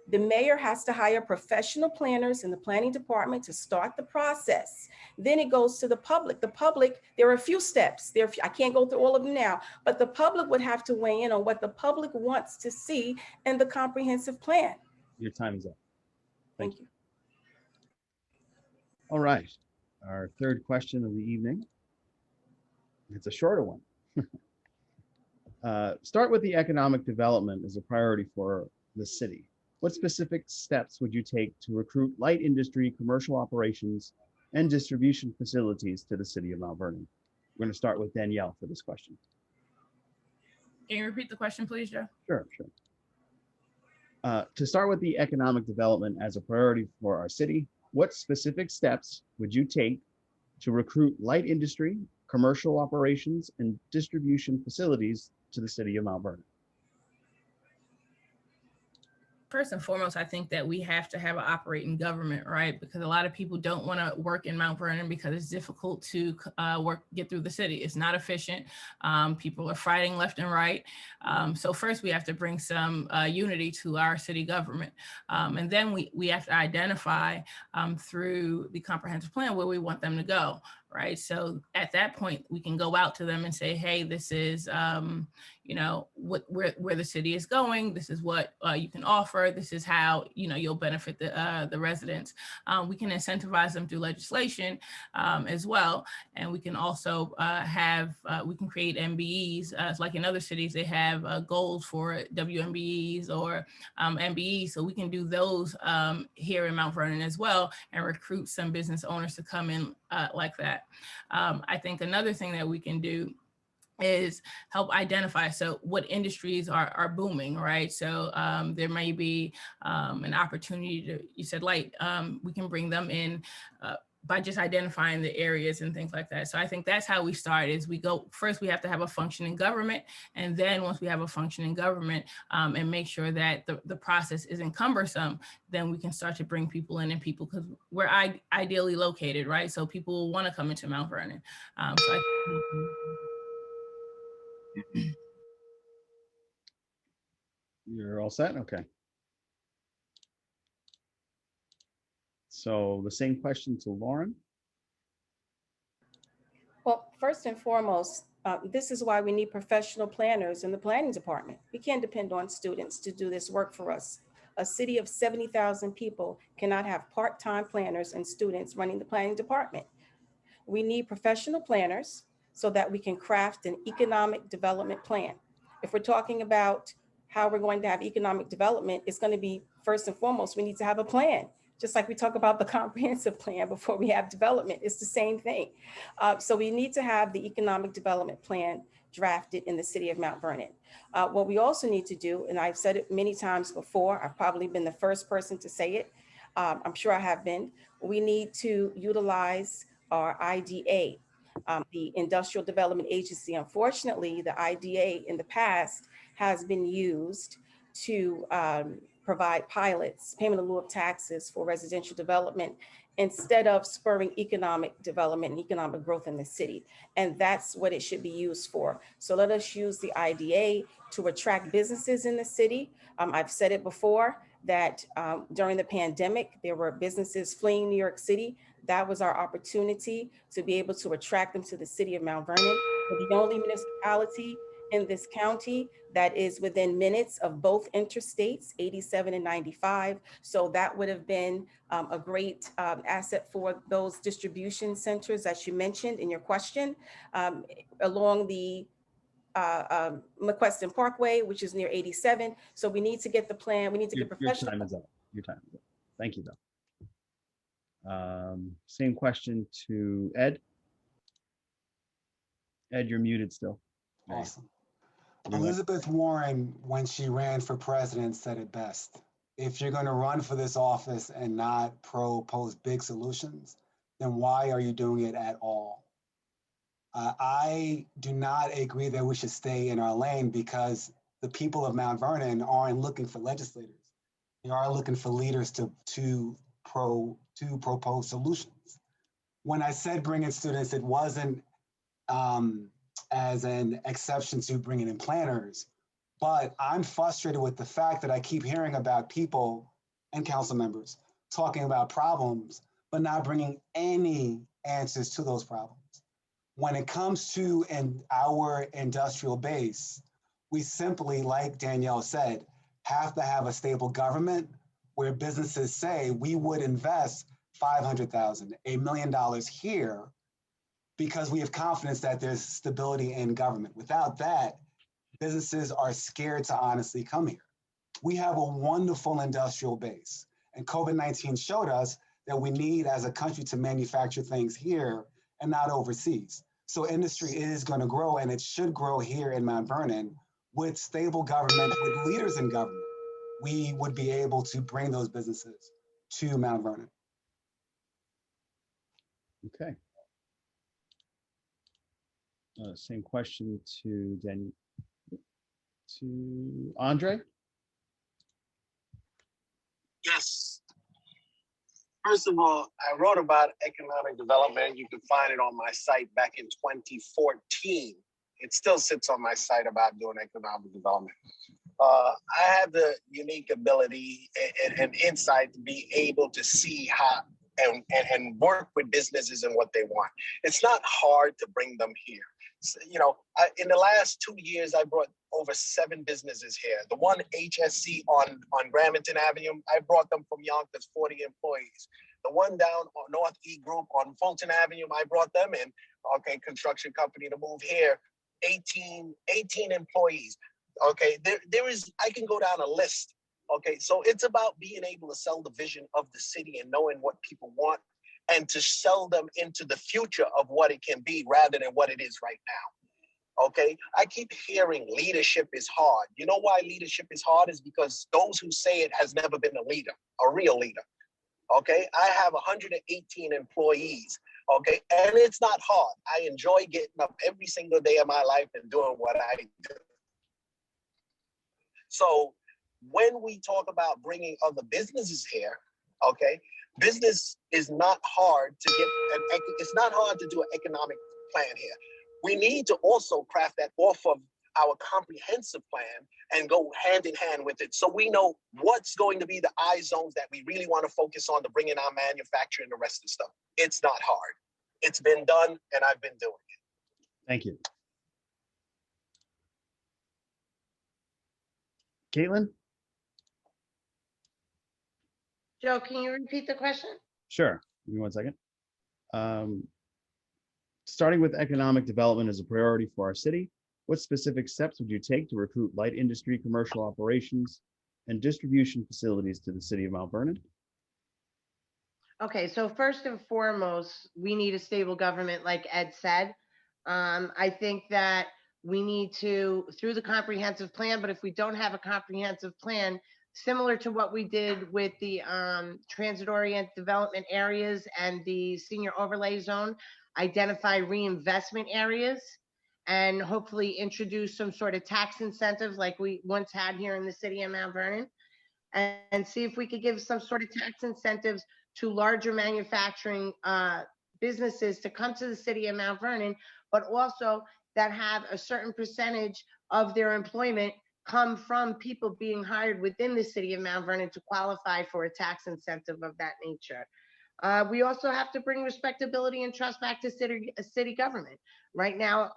The mayor has to hire professional planners in the planning department to start the process. Then it goes to the public. The public, there are a few steps. I can't go through all of them now, but the public would have to weigh in on what the public wants to see in the comprehensive plan. Your time is up. Thank you. All right. Our third question of the evening. It's a shorter one. Start with the economic development as a priority for the city. What specific steps would you take to recruit light industry, commercial operations, and distribution facilities to the city of Mount Vernon? We're going to start with Danielle for this question. Can you repeat the question, please, Joe? Sure. To start with the economic development as a priority for our city, what specific steps would you take to recruit light industry, commercial operations, and distribution facilities to the city of Mount Vernon? First and foremost, I think that we have to have an operating government, right? Because a lot of people don't want to work in Mount Vernon because it's difficult to get through the city. It's not efficient. People are fighting left and right. So first we have to bring some unity to our city government. And then we have to identify through the comprehensive plan where we want them to go, right? So at that point, we can go out to them and say, hey, this is, where the city is going. This is what you can offer. This is how, you'll benefit the residents. We can incentivize them through legislation as well. And we can also we can create MBEs. Like in other cities, they have goals for WMBEs or MBEs. So we can do those here in Mount Vernon as well and recruit some business owners to come in like that. I think another thing that we can do is help identify what industries are booming, right? So there may be an opportunity to, you said light, we can bring them in by just identifying the areas and things like that. So I think that's how we start is first we have to have a functioning government. And then once we have a functioning government and make sure that the process isn't cumbersome, then we can start to bring people in and because we're ideally located, right? So people will want to come into Mount Vernon. You're all set? Okay. So the same question to Lauren. Well, first and foremost, this is why we need professional planners in the planning department. We can't depend on students to do this work for us. A city of 70,000 people cannot have part-time planners and students running the planning department. We need professional planners so that we can craft an economic development plan. If we're talking about how we're going to have economic development, it's going to be first and foremost, we need to have a plan. Just like we talk about the comprehensive plan before we have development, it's the same thing. So we need to have the economic development plan drafted in the city of Mount Vernon. What we also need to do, and I've said it many times before, I've probably been the first person to say it, I'm sure I have been, we need to utilize our IDA, the Industrial Development Agency. Unfortunately, the IDA in the past has been used to provide pilots, payment in lieu of taxes for residential development, instead of spurring economic development and economic growth in the city. And that's what it should be used for. So let us use the IDA to attract businesses in the city. I've said it before that during the pandemic, there were businesses fleeing New York City. That was our opportunity to be able to attract them to the city of Mount Vernon. We're the only municipality in this county that is within minutes of both interstates, 87 and 95. So that would have been a great asset for those distribution centers that you mentioned in your question, along the McQuestion Parkway, which is near 87. So we need to get the plan. We need to get professional. Your time is up. Your time is up. Thank you, though. Same question to Ed. Ed, you're muted still. Awesome. Elizabeth Warren, when she ran for president, said it best. If you're going to run for this office and not propose big solutions, then why are you doing it at all? I do not agree that we should stay in our lane because the people of Mount Vernon aren't looking for legislators. They are looking for leaders to propose solutions. When I said bring in students, it wasn't as an exception to bringing in planners, But I'm frustrated with the fact that I keep hearing about people and council members talking about problems, but not bringing any answers to those problems. When it comes to our industrial base, we simply, like Danielle said, have to have a stable government where businesses say we would invest $500,000, $1 million here because we have confidence that there's stability in government. Without that, businesses are scared to honestly come here. We have a wonderful industrial base, and COVID-19 showed us that we need as a country to manufacture things here and not overseas. So industry is going to grow, and it should grow here in Mount Vernon with stable government, with leaders in government. We would be able to bring those businesses to Mount Vernon. Okay. Same question to Daniel, to Andre. Yes. First of all, I wrote about economic development. You can find it on my site back in 2014. It still sits on my site about doing economic development. I have the unique ability and insight to be able to see how and work with businesses and what they want. It's not hard to bring them here. So, you know, in the last 2 years, I brought over 7 businesses here. The one HSC on Gramerton Avenue, I brought them from Yonkers, 40 employees. The one down on North E Group on Fulton Avenue, I brought them in. Okay, construction company to move here, 18 employees. Okay, there is, I can go down a list. Okay, so it's about being able to sell the vision of the city and knowing what people want and to sell them into the future of what it can be rather than what it is right now. Okay, I keep hearing leadership is hard. You know why leadership is hard is because those who say it has never been a leader, a real leader. Okay, I have 118 employees. Okay, and it's not hard. I enjoy getting up every single day of my life and doing what I do. So when we talk about bringing other businesses here, okay, business is not hard to get, it's not hard to do an economic plan here. We need to also craft that off of our comprehensive plan and go hand in hand with it so we know what's going to be the eye zones that we really want to focus on to bring in our manufacturing and the rest of the stuff. It's not hard. It's been done and I've been doing it. Thank you. Caitlin? Joe, can you repeat the question? Sure. Give me 1 second. Starting with economic development as a priority for our city, what specific steps would you take to recruit light industry, commercial operations, and distribution facilities to the city of Mount Vernon? Okay, so first and foremost, we need a stable government, like Ed said. I think that we need to, through the comprehensive plan, but if we don't have a comprehensive plan, similar to what we did with the transit-oriented development areas and the senior overlay zone, identify reinvestment areas and hopefully introduce some sort of tax incentives like we once had here in the city of Mount Vernon, and see if we could give some sort of tax incentives to larger manufacturing businesses to come to the city of Mount Vernon, but also that have a certain percentage of their employment come from people being hired within the city of Mount Vernon to qualify for a tax incentive of that nature. We also have to bring respectability and trust back to city government. Right now,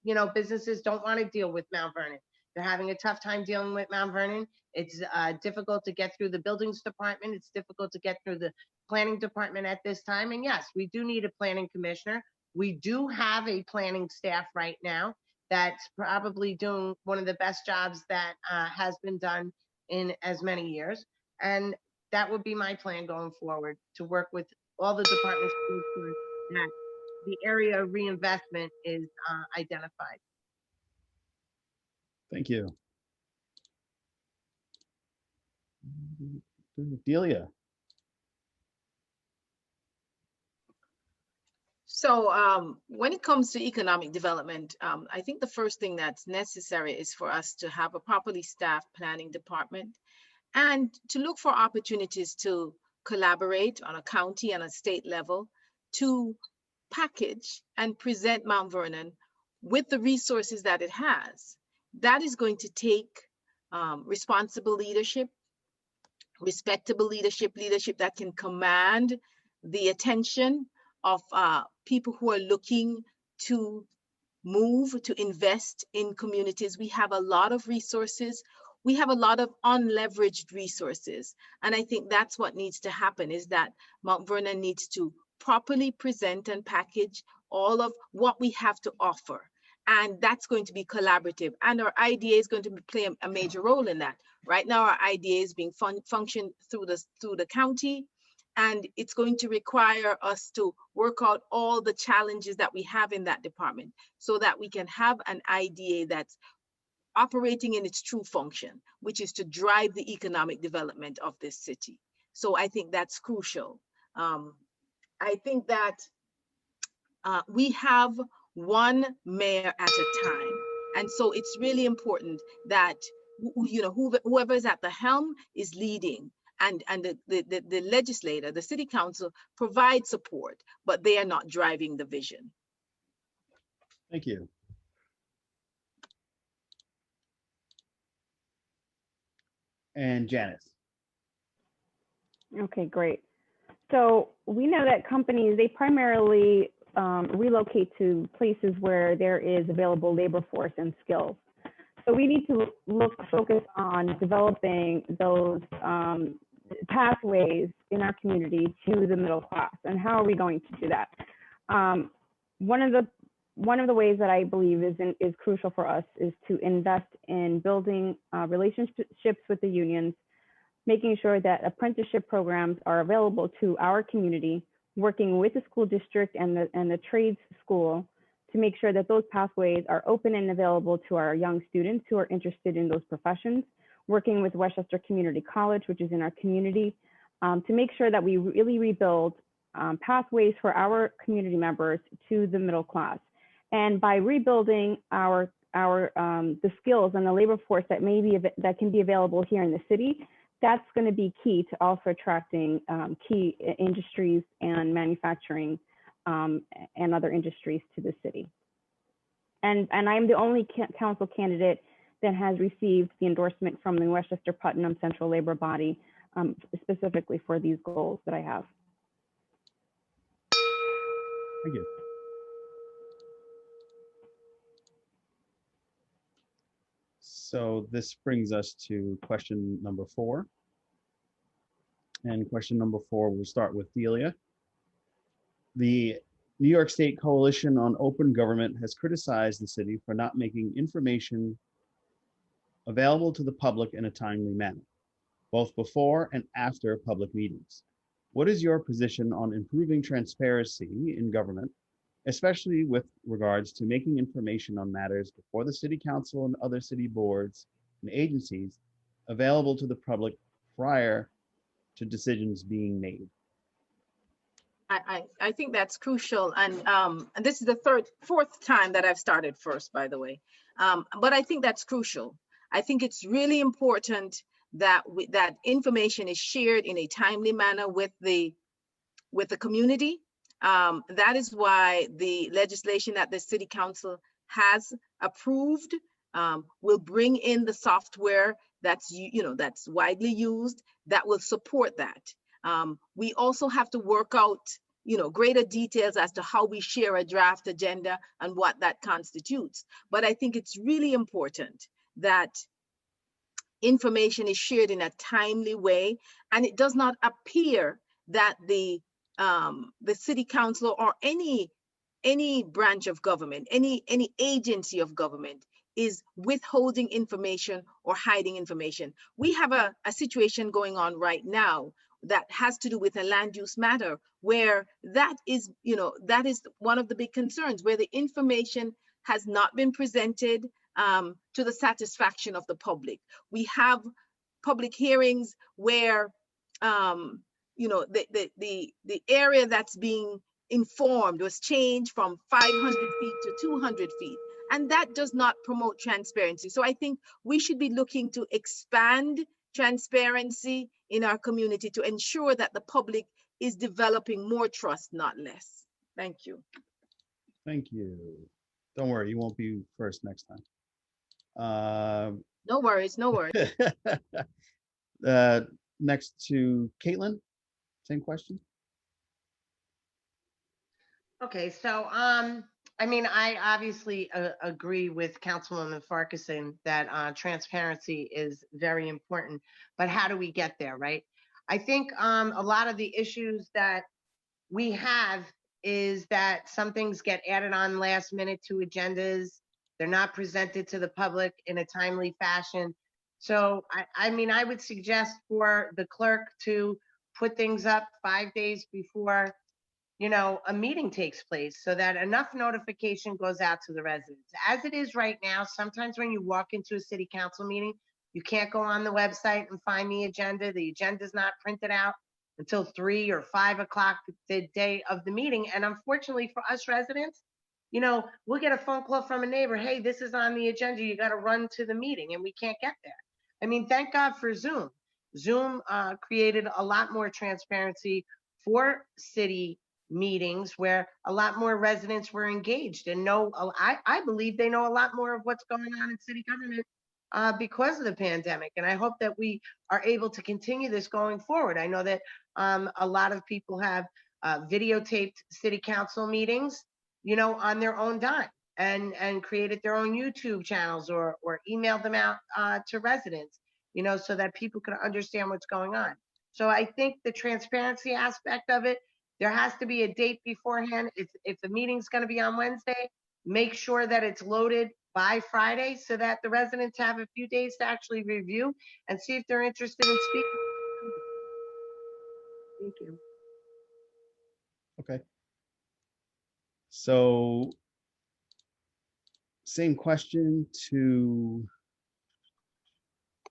you know, businesses don't want to deal with Mount Vernon. They're having a tough time dealing with Mount Vernon. It's difficult to get through the buildings department. It's difficult to get through the planning department at this time. And yes, we do need a planning commissioner. We do have a planning staff right now that's probably doing one of the best jobs that has been done in as many years. And that would be my plan going forward, to work with all the departments to ensure that the area of reinvestment is identified. Thank you. Delia. So when it comes to economic development, I think the first thing that's necessary is for us to have a properly staffed planning department and to look for opportunities to collaborate on a county and a state level to package and present Mount Vernon with the resources that it has that is going to take responsible leadership, respectable leadership, leadership that can command the attention of people who are looking to move, to invest in communities. We have a lot of resources. We have a lot of unleveraged resources. And I think that's what needs to happen, is that Mount Vernon needs to properly present and package all of what we have to offer. And that's going to be collaborative. And our IDA is going to play a major role in that. Right now, our IDA is being functioned through the county. And it's going to require us to work out all the challenges that we have in that department so that we can have an IDA that's operating in its true function, which is to drive the economic development of this city. So I think that's crucial. I think that we have one mayor at a time. And so it's really important that whoever is at the helm is leading, and the legislator, the city council, provide support, but they are not driving the vision. Thank you. And Janice. Okay, great. So we know that companies, they primarily relocate to places where there is available labor force and skills. So we need to focus on developing those pathways in our community to the middle class. And how are we going to do that? One of the ways that I believe is crucial for us is to invest in building relationships with the unions, making sure that apprenticeship programs are available to our community, working with the school district and the trades school to make sure that those pathways are open and available to our young students who are interested in those professions, working with Westchester Community College, which is in our community, to make sure that we really rebuild pathways for our community members to the middle class. And by rebuilding the skills and the labor force that that can be available here in the city, that's going to be key to also attracting key industries and manufacturing and other industries to the city. And I'm the only council candidate that has received the endorsement from the Westchester Putnam Central Labor Body, specifically for these goals that I have. Thank you. So this brings us to question number 4. And question number 4, we'll start with Delia. The New York State Coalition on Open Government has criticized the city for not making information available to the public in a timely manner, both before and after public meetings. What is your position on improving transparency in government, especially with regards to making information on matters before the city council and other city boards and agencies available to the public prior to decisions being made? I think that's crucial. And this is the fourth time that I've started first, by the way. But I think that's crucial. I think it's really important that that information is shared in a timely manner with the community. That is why the legislation that the city council has approved will bring in the software that's widely used that will support that. We also have to work out greater details as to how we share a draft agenda and what that constitutes. But I think it's really important that information is shared in a timely way, and it does not appear that the city council or any branch of government, any agency of government is withholding information or hiding information. We have a situation going on right now that has to do with a land use matter, where that is one of the big concerns, where the information has not been presented to the satisfaction of the public. We have public hearings where the area that's being informed was changed from 500 feet to 200 feet. And that does not promote transparency. So I think we should be looking to expand transparency in our community to ensure that the public is developing more trust, not less. Thank you. Thank you. Don't worry, you won't be first next time. No worries, no worries. Next to Caitlin, same question. Okay, so I mean, I obviously agree with Councilwoman Farquharson that transparency is very important, but how do we get there, right? I think a lot of the issues that we have is that some things get added on last minute to agendas. They're not presented to the public in a timely fashion. So I mean, I would suggest for the clerk to put things up 5 days before, you know, a meeting takes place so that enough notification goes out to the residents. As it is right now, sometimes when you walk into a city council meeting, you can't go on the website and find the agenda. The agenda is not printed out until 3 or 5 o'clock the day of the meeting. And unfortunately for us residents, you know, we'll get a phone call from a neighbor, hey, this is on the agenda, you got to run to the meeting, and we can't get there. I mean, thank God for Zoom. Zoom created a lot more transparency for city meetings where a lot more residents were engaged and know, I believe they know a lot more of what's going on in city government because of the pandemic. And I hope that we are able to continue this going forward. I know that a lot of people have videotaped city council meetings, you know, on their own dime and created their own YouTube channels or emailed them out to residents, you know, so that people can understand what's going on. So I think the transparency aspect of it, there has to be a date beforehand. If the meeting's going to be on Wednesday, make sure that it's loaded by Friday so that the residents have a few days to actually review and see if they're interested in speaking. Thank you. Okay. So same question to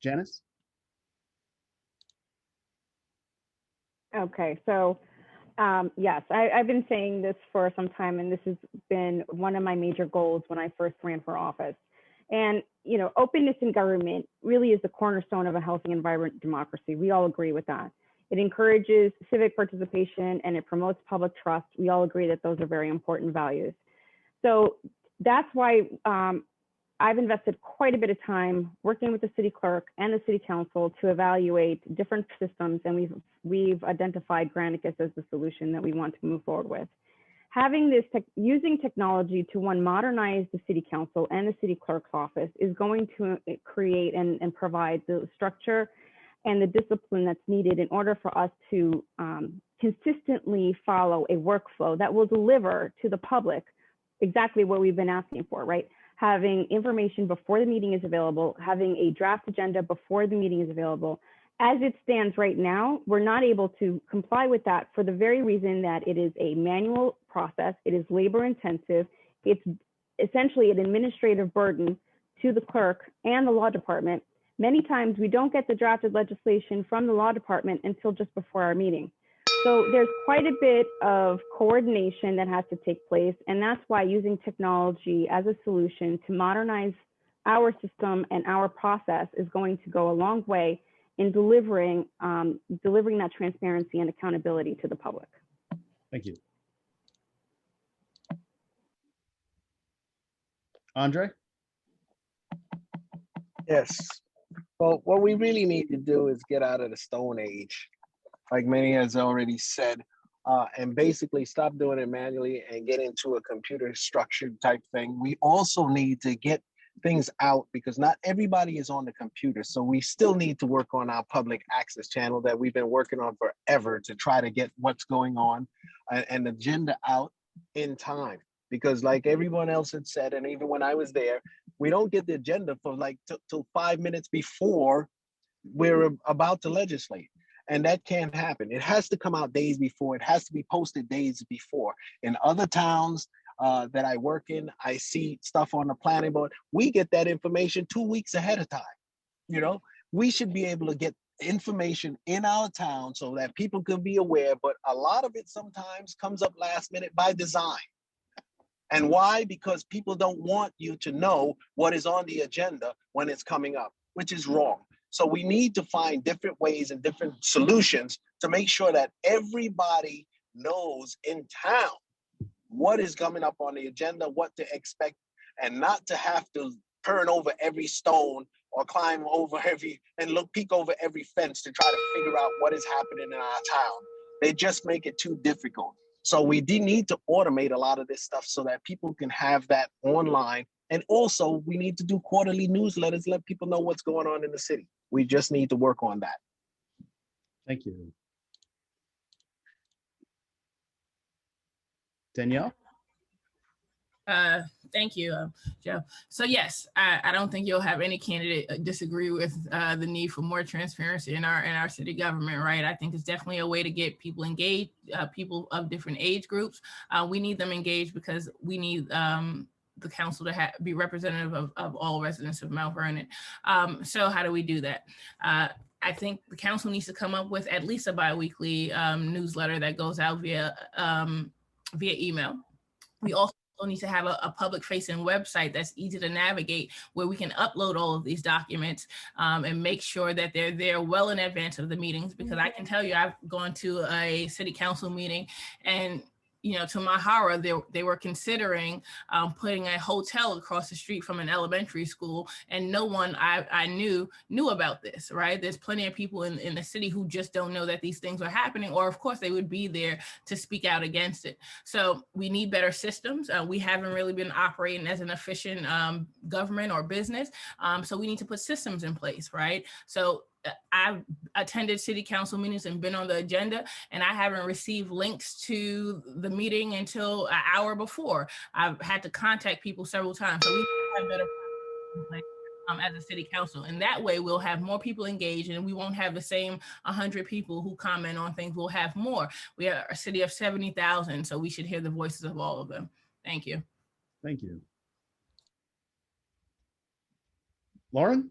Janice. Okay, so yes, I've been saying this for some time, and this has been one of my major goals when I first ran for office. And, you know, openness in government really is the cornerstone of a healthy and vibrant democracy. We all agree with that. It encourages civic participation and it promotes public trust. We all agree that those are very important values. So that's why I've invested quite a bit of time working with the city clerk and the city council to evaluate different systems, and we've identified Granicus as the solution that we want to move forward with. Having this, using technology to modernize the city council and the city clerk's office is going to create and provide the structure and the discipline that's needed in order for us to consistently follow a workflow that will deliver to the public exactly what we've been asking for, right? Having information before the meeting is available, having a draft agenda before the meeting is available. As it stands right now, we're not able to comply with that for the very reason that it is a manual process, it is labor intensive, it's essentially an administrative burden to the clerk and the law department. Many times we don't get the drafted legislation from the law department until just before our meeting. So there's quite a bit of coordination that has to take place, and that's why using technology as a solution to modernize our system and our process is going to go a long way in delivering that transparency and accountability to the public. Thank you. Andre? Yes. Well, what we really need to do is get out of the Stone Age, like Manny has already said, and basically stop doing it manually and get into a computer structured type thing. We also need to get things out because not everybody is on the computer. So we still need to work on our public access channel that we've been working on forever to try to get what's going on and agenda out in time. Because like everyone else had said, and even when I was there, we don't get the agenda for like till 5 minutes before we're about to legislate. And that can't happen. It has to come out days before. It has to be posted days before. In other towns that I work in, I see stuff on the planning board. We get that information 2 weeks ahead of time. You know, we should be able to get information in our town so that people can be aware, but a lot of it sometimes comes up last minute by design. And why? Because people don't want you to know what is on the agenda when it's coming up, which is wrong. So we need to find different ways and different solutions to make sure that everybody knows in town what is coming up on the agenda, what to expect, and not to have to turn over every stone or climb over peek over every fence to try to figure out what is happening in our town. They just make it too difficult. So we need to automate a lot of this stuff so that people can have that online. And also we need to do quarterly newsletters, let people know what's going on in the city. We just need to work on that. Thank you. Danielle? Thank you, Joe. So yes, I don't think you'll have any candidate disagree with the need for more transparency in our city government, right? I think it's definitely a way to get people engaged, people of different age groups. We need them engaged because we need the council to be representative of all residents of Mount Vernon. So how do we do that? I think the council needs to come up with at least a biweekly newsletter that goes out via email. We also need to have a public facing website that's easy to navigate where we can upload all of these documents and make sure that they're there well in advance of the meetings, because I can tell you I've gone to a city council meeting and to my horror, they were considering putting a hotel across the street from an elementary school, and no one I knew about this, right? There's plenty of people in the city who just don't know that these things are happening, or of course they would be there to speak out against it. So we need better systems. We haven't really been operating as an efficient government or business. So we need to put systems in place, right? So I've attended city council meetings and been on the agenda, and I haven't received links to the meeting until an hour before. I've had to contact people several times. So we have better as a city council, and that way we'll have more people engaged, and we won't have the same 100 people who comment on things. We'll have more. We are a city of 70,000, so we should hear the voices of all of them. Thank you. Thank you. Lauren?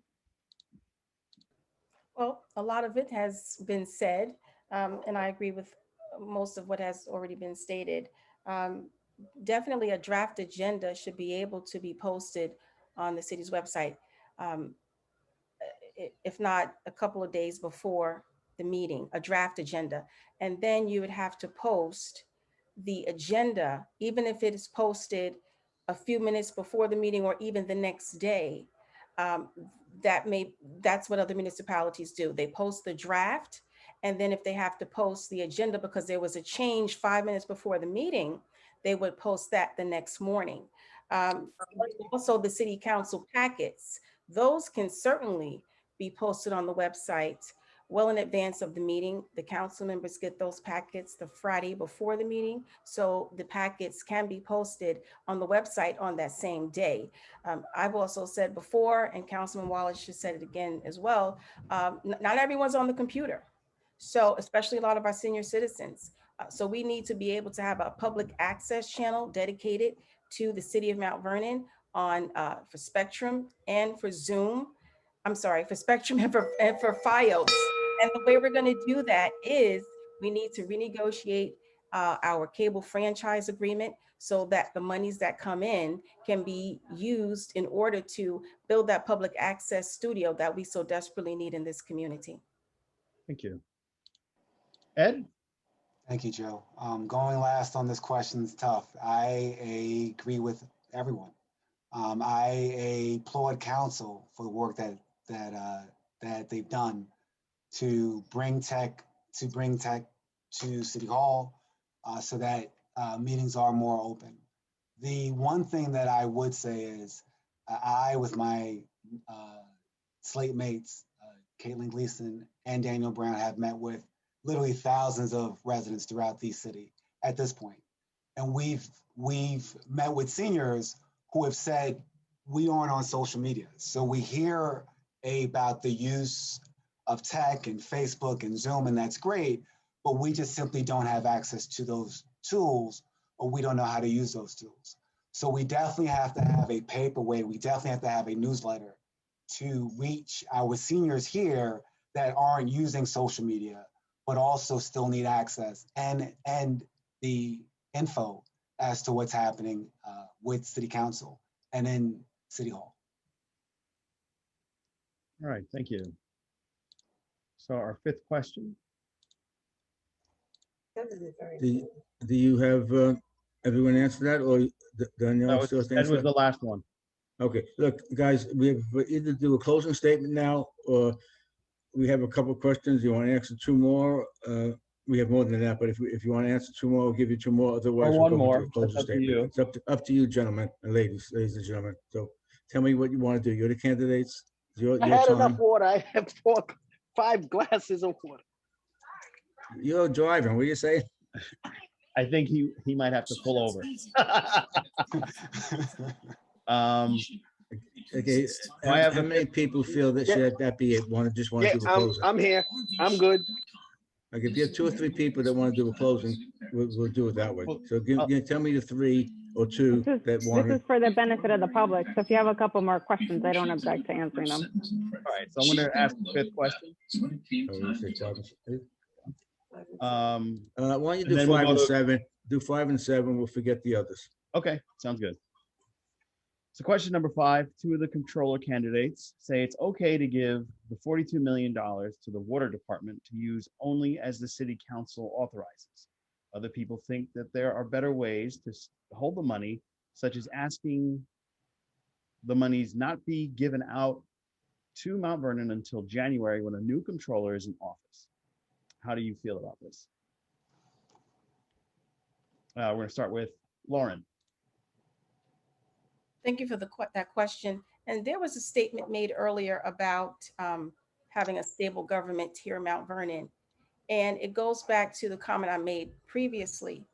Well, a lot of it has been said, and I agree with most of what has already been stated. Definitely a draft agenda should be able to be posted on the city's website, if not a couple of days before the meeting, a draft agenda. And then you would have to post the agenda, even if it is posted a few minutes before the meeting or even the next day. That's what other municipalities do. They post the draft, and then if they have to post the agenda because there was a change 5 minutes before the meeting, they would post that the next morning. Also, the city council packets, those can certainly be posted on the website well in advance of the meeting. The council members get those packets the Friday before the meeting, so the packets can be posted on the website on that same day. I've also said before, and Councilman Wallace just said it again as well, not everyone's on the computer. So especially a lot of our senior citizens. So we need to be able to have a public access channel dedicated to the city of Mount Vernon on for Spectrum and for Zoom. I'm sorry, for Spectrum and for Fios. And the way we're going to do that is we need to renegotiate our cable franchise agreement so that the monies that come in can be used in order to build that public access studio that we so desperately need in this community. Thank you. Ed? Thank you, Joe. Going last on this question is tough. I agree with everyone. I applaud council for the work that they've done to bring tech to City Hall so that meetings are more open. The one thing that I would say is I, with my slate mates, Caitlin Gleason and Daniel Brown, have met with literally thousands of residents throughout the city at this point. And we've met with seniors who have said, we aren't on social media. So we hear about the use of tech and Facebook and Zoom, and that's great, but we just simply don't have access to those tools, or we don't know how to use those tools. So we definitely have to have a paper way, we definitely have to have a newsletter to reach our seniors here that aren't using social media, but also still need access and the info as to what's happening with City Council and in City Hall. All right, thank you. So our fifth question. Do you have everyone answer that, or Danielle still That was the last one. Okay, look, guys, we have either do a closing statement now, or we have a couple of questions. You want to answer two more? We have more than that, but if you want to answer two more, we'll give you two more. Otherwise, we'll one go more. into a closing That's up to statement. you. It's up to you, gentlemen and ladies and gentlemen. So tell me what you want to do. You're the candidates. It's your I had time. enough water. I have 5 glasses of water. You're driving. What do you say? I think he might have to pull over. Okay, I have how a many people feel that should that be it? Just want Yeah, to do a closing? I'm here. I'm good. Like if you have 2 or 3 people that want to do a closing, we'll do it that way. So tell me the 3 or 2 that want This is for the benefit of the public. So if you have a couple more questions, I don't object to answering them. All right, so I'm going to ask the 5th question. Why don't you do 5 and 7? Do 5 and 7. We'll forget the others. Okay, sounds good. So question number 5, 2 of the controller candidates say it's okay to give the $42 million to the water department to use only as the city council authorizes. Other people think that there are better ways to hold the money, such as asking the monies not be given out to Mount Vernon until January when a new controller is in office. How do you feel about this? We're going to start with Lauren. Thank you for that question. And there was a statement made earlier about having a stable government here in Mount Vernon. And it goes back to the comment I made previously.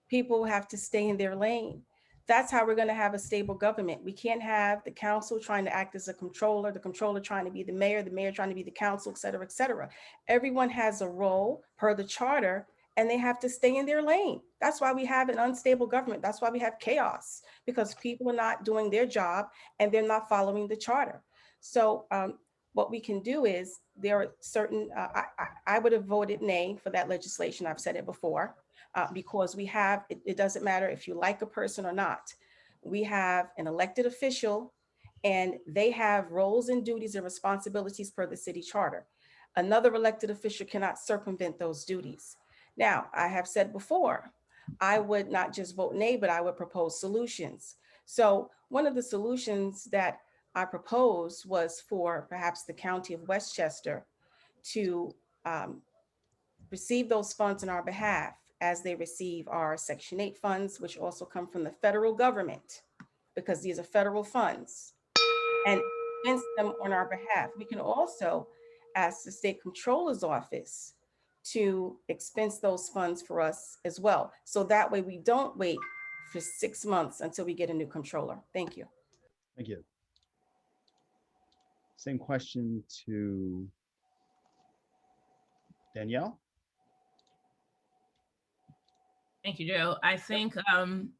People have to stay in their lane. That's how we're going to have a stable government. We can't have the council trying to act as a controller, the controller trying to be the mayor trying to be the council, et cetera, et cetera. Everyone has a role per the charter, and they have to stay in their lane. That's why we have an unstable government. That's why we have chaos, because people are not doing their job and they're not following the charter. So what we can do is there are certain, I would have voted nay for that legislation. I've said it before. Because we have, it doesn't matter if you like a person or not. We have an elected official and they have roles and duties and responsibilities per the city charter. Another elected official cannot circumvent those duties. Now, I have said before, I would not just vote nay, but I would propose solutions. So one of the solutions that I proposed was for perhaps the county of Westchester to receive those funds on our behalf, as they receive our Section 8 funds, which also come from the federal government, because these are federal funds, and expense them on our behalf. We can also ask the state controller's office to expense those funds for us as well. So that way we don't wait for 6 months until we get a new controller. Thank you. Thank you. Same question to Danielle. Thank you, Joe. I think,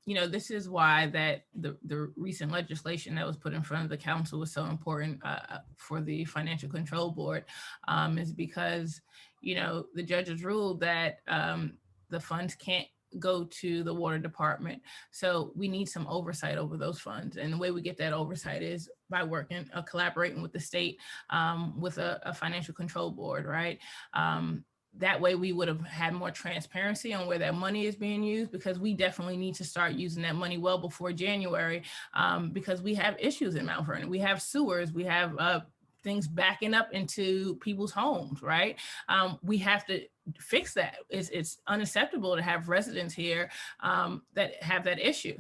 this is why that the recent legislation that was put in front of the council was so important for the Financial Control Board, is because, the judges ruled that the funds can't go to the water department. So we need some oversight over those funds. And the way we get that oversight is by collaborating with the state, with a financial control board, right? That way we would have had more transparency on where that money is being used, because we definitely need to start using that money well before January, because we have issues in Mount Vernon. We have sewers, we have things backing up into people's homes, right? We have to fix that. It's unacceptable to have residents here that have that issue.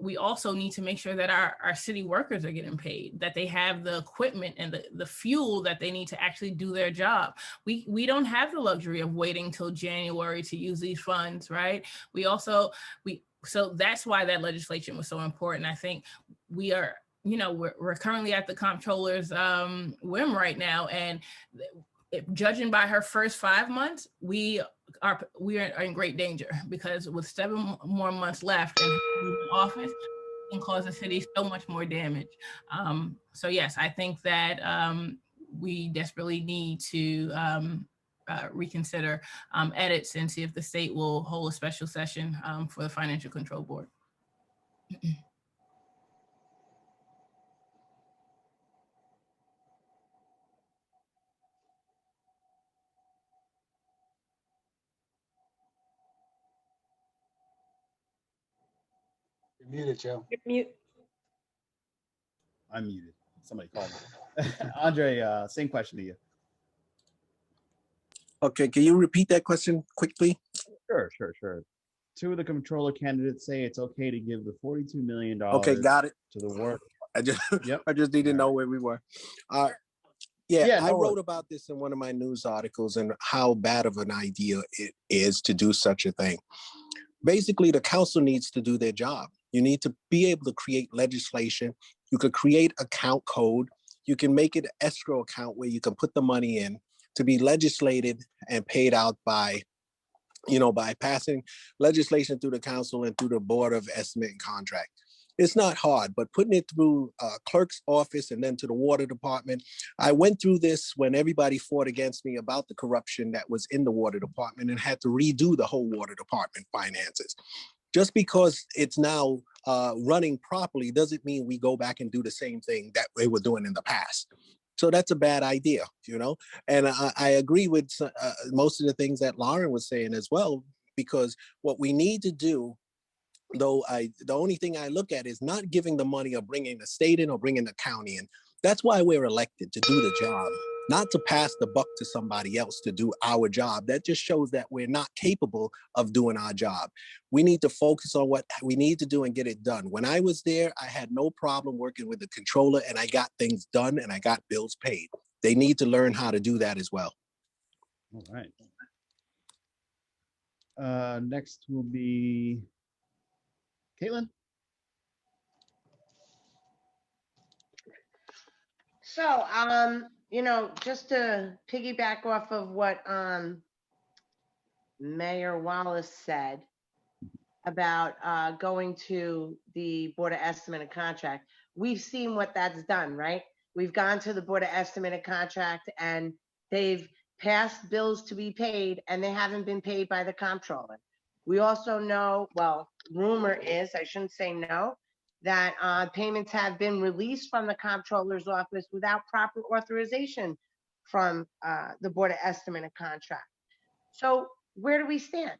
We also need to make sure that our city workers are getting paid, that they have the equipment and the fuel that they need to actually do their job. We don't have the luxury of waiting till January to use these funds, right? So that's why that legislation was so important. I think we're currently at the comptroller's whim right now, and judging by her first 5 months, we are in great danger, because with 7 more months left in office, it can cause the city so much more damage. So yes, I think that we desperately need to reconsider edits and see if the state will hold a special session for the Financial Control Board. You're muted, Joe. Mute. I'm muted. Somebody called me. Andre, same question to you. Okay, can you repeat that question quickly? Sure. Two of the comptroller candidates say it's okay to give the $42 million Okay, got it. to the war. I just Yep. I just need to know where we were. Yeah, Yeah, I no wrote worries. about this in one of my news articles and how bad of an idea it is to do such a thing. Basically, the council needs to do their job. You need to be able to create legislation. You could create account code. You can make it an escrow account where you can put the money in to be legislated and paid out by, by passing legislation through the council and through the Board of Estimate and Contract. It's not hard, but putting it through clerk's office and then to the water department. I went through this when everybody fought against me about the corruption that was in the water department and had to redo the whole water department finances. Just because it's now running properly doesn't mean we go back and do the same thing that we were doing in the past. So that's a bad idea, and I agree with most of the things that Lauren was saying as well, because what we need to do, though, the only thing I look at is not giving the money or bringing the state in or bringing the county in. That's why we're elected, to do the job, not to pass the buck to somebody else to do our job. That just shows that we're not capable of doing our job. We need to focus on what we need to do and get it done. When I was there, I had no problem working with the controller and I got things done and I got bills paid. They need to learn how to do that as well. All right. Next will be Caitlin. So, just to piggyback off of what Mayor Wallace said about going to the Board of Estimate and Contract, we've seen what that's done, right? We've gone to the Board of Estimate and Contract and they've passed bills to be paid and they haven't been paid by the comptroller. We also know, well, rumor is, I shouldn't say no, that payments have been released from the comptroller's office without proper authorization from the Board of Estimate and Contract. So where do we stand?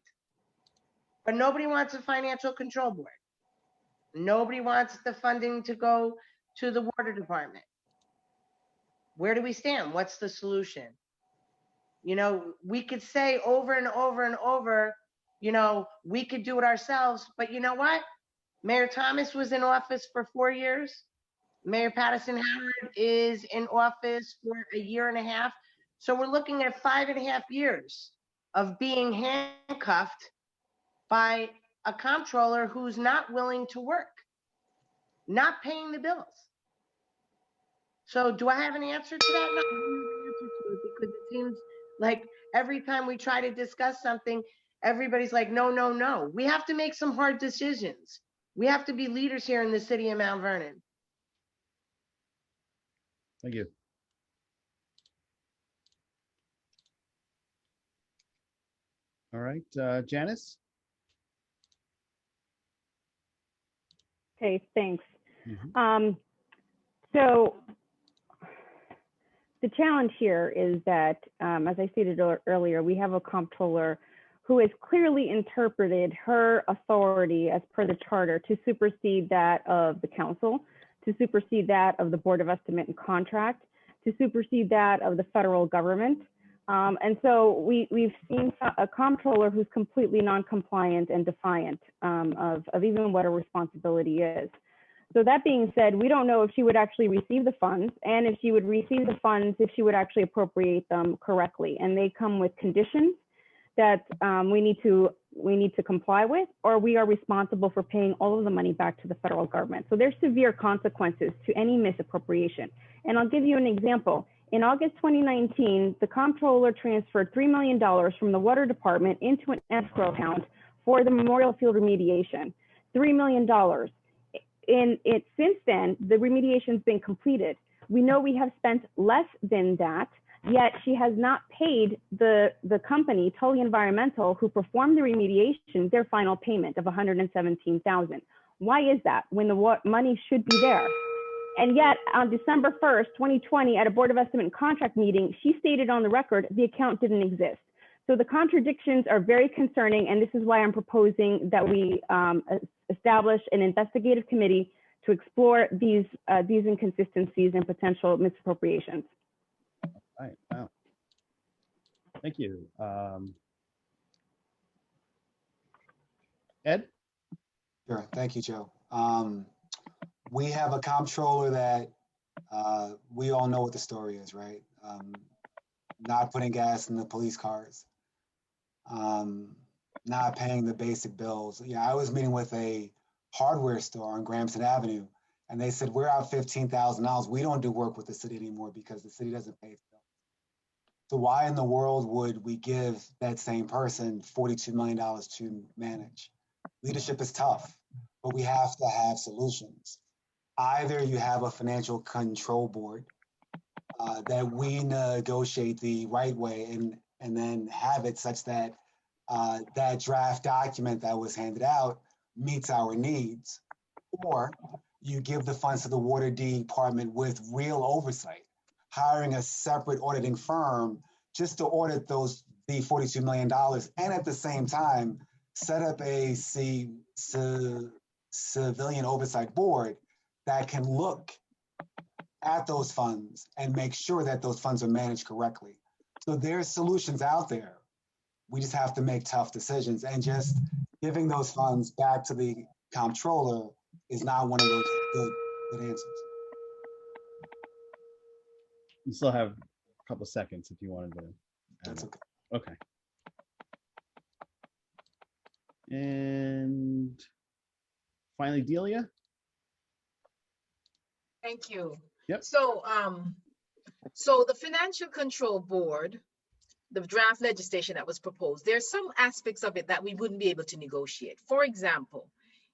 But nobody wants a financial control board. Nobody wants the funding to go to the water department. Where do we stand? What's the solution? We could say over and over and over, we could do it ourselves, but you know what? Mayor Thomas was in office for 4 years. Mayor Patterson Howard is in office for a year and a half. So we're looking at 5.5 years of being handcuffed by a comptroller who's not willing to work, not paying the bills. So do I have an answer to that? No, I don't have an answer to it, because it seems like every time we try to discuss something, everybody's like, no, no, no. We have to make some hard decisions. We have to be leaders here in the city of Mount Vernon. Thank you. All right, Janice. Okay, thanks. So the challenge here is that, as I stated earlier, we have a comptroller who has clearly interpreted her authority as per the charter to supersede that of the council, to supersede that of the Board of Estimate and Contract, to supersede that of the federal government. And so we've seen a comptroller who's completely non-compliant and defiant of even what her responsibility is. So that being said, we don't know if she would actually receive the funds, and if she would receive the funds, if she would actually appropriate them correctly. And they come with conditions that we need to comply with, or we are responsible for paying all of the money back to the federal government. So there's severe consequences to any misappropriation. And I'll give you an example. In August 2019, the comptroller transferred $3 million from the water department into an escrow account for the Memorial Field remediation. $3 million. Since then, the remediation's been completed. We know we have spent less than that, yet she has not paid the company, Tully Environmental, who performed the remediation, their final payment of $117,000. Why is that when the money should be there? And yet on December 1st, 2020, at a Board of Estimate and Contract meeting, she stated on the record the account didn't exist. So the contradictions are very concerning, and this is why I'm proposing that we establish an investigative committee to explore these inconsistencies and potential misappropriations. All right, wow. Thank you. Ed? Sure, thank you, Joe. We have a comptroller that we all know what the story is, right? Not putting gas in the police cars, not paying the basic bills. Yeah, I was meeting with a hardware store on Grahamson Avenue, and they said, we're out $15,000. We don't do work with the city anymore because the city doesn't pay for bills. So why in the world would we give that same person $42 million to manage? Leadership is tough, but we have to have solutions. Either you have a financial control board that we negotiate the right way and then have it such that that draft document that was handed out meets our needs, or you give the funds to the water department with real oversight, hiring a separate auditing firm just to audit the $42 million, and at the same time set up a civilian oversight board that can look at those funds and make sure that those funds are managed correctly. So there's solutions out there. We just have to make tough decisions, and just giving those funds back to the comptroller is not one of those good answers. You still have a couple seconds if you wanted to. That's okay. Okay. And finally, Delia? Thank you. Yep. So, so the Financial Control Board, the draft legislation that was proposed, there's some aspects of it that we wouldn't be able to negotiate. For example,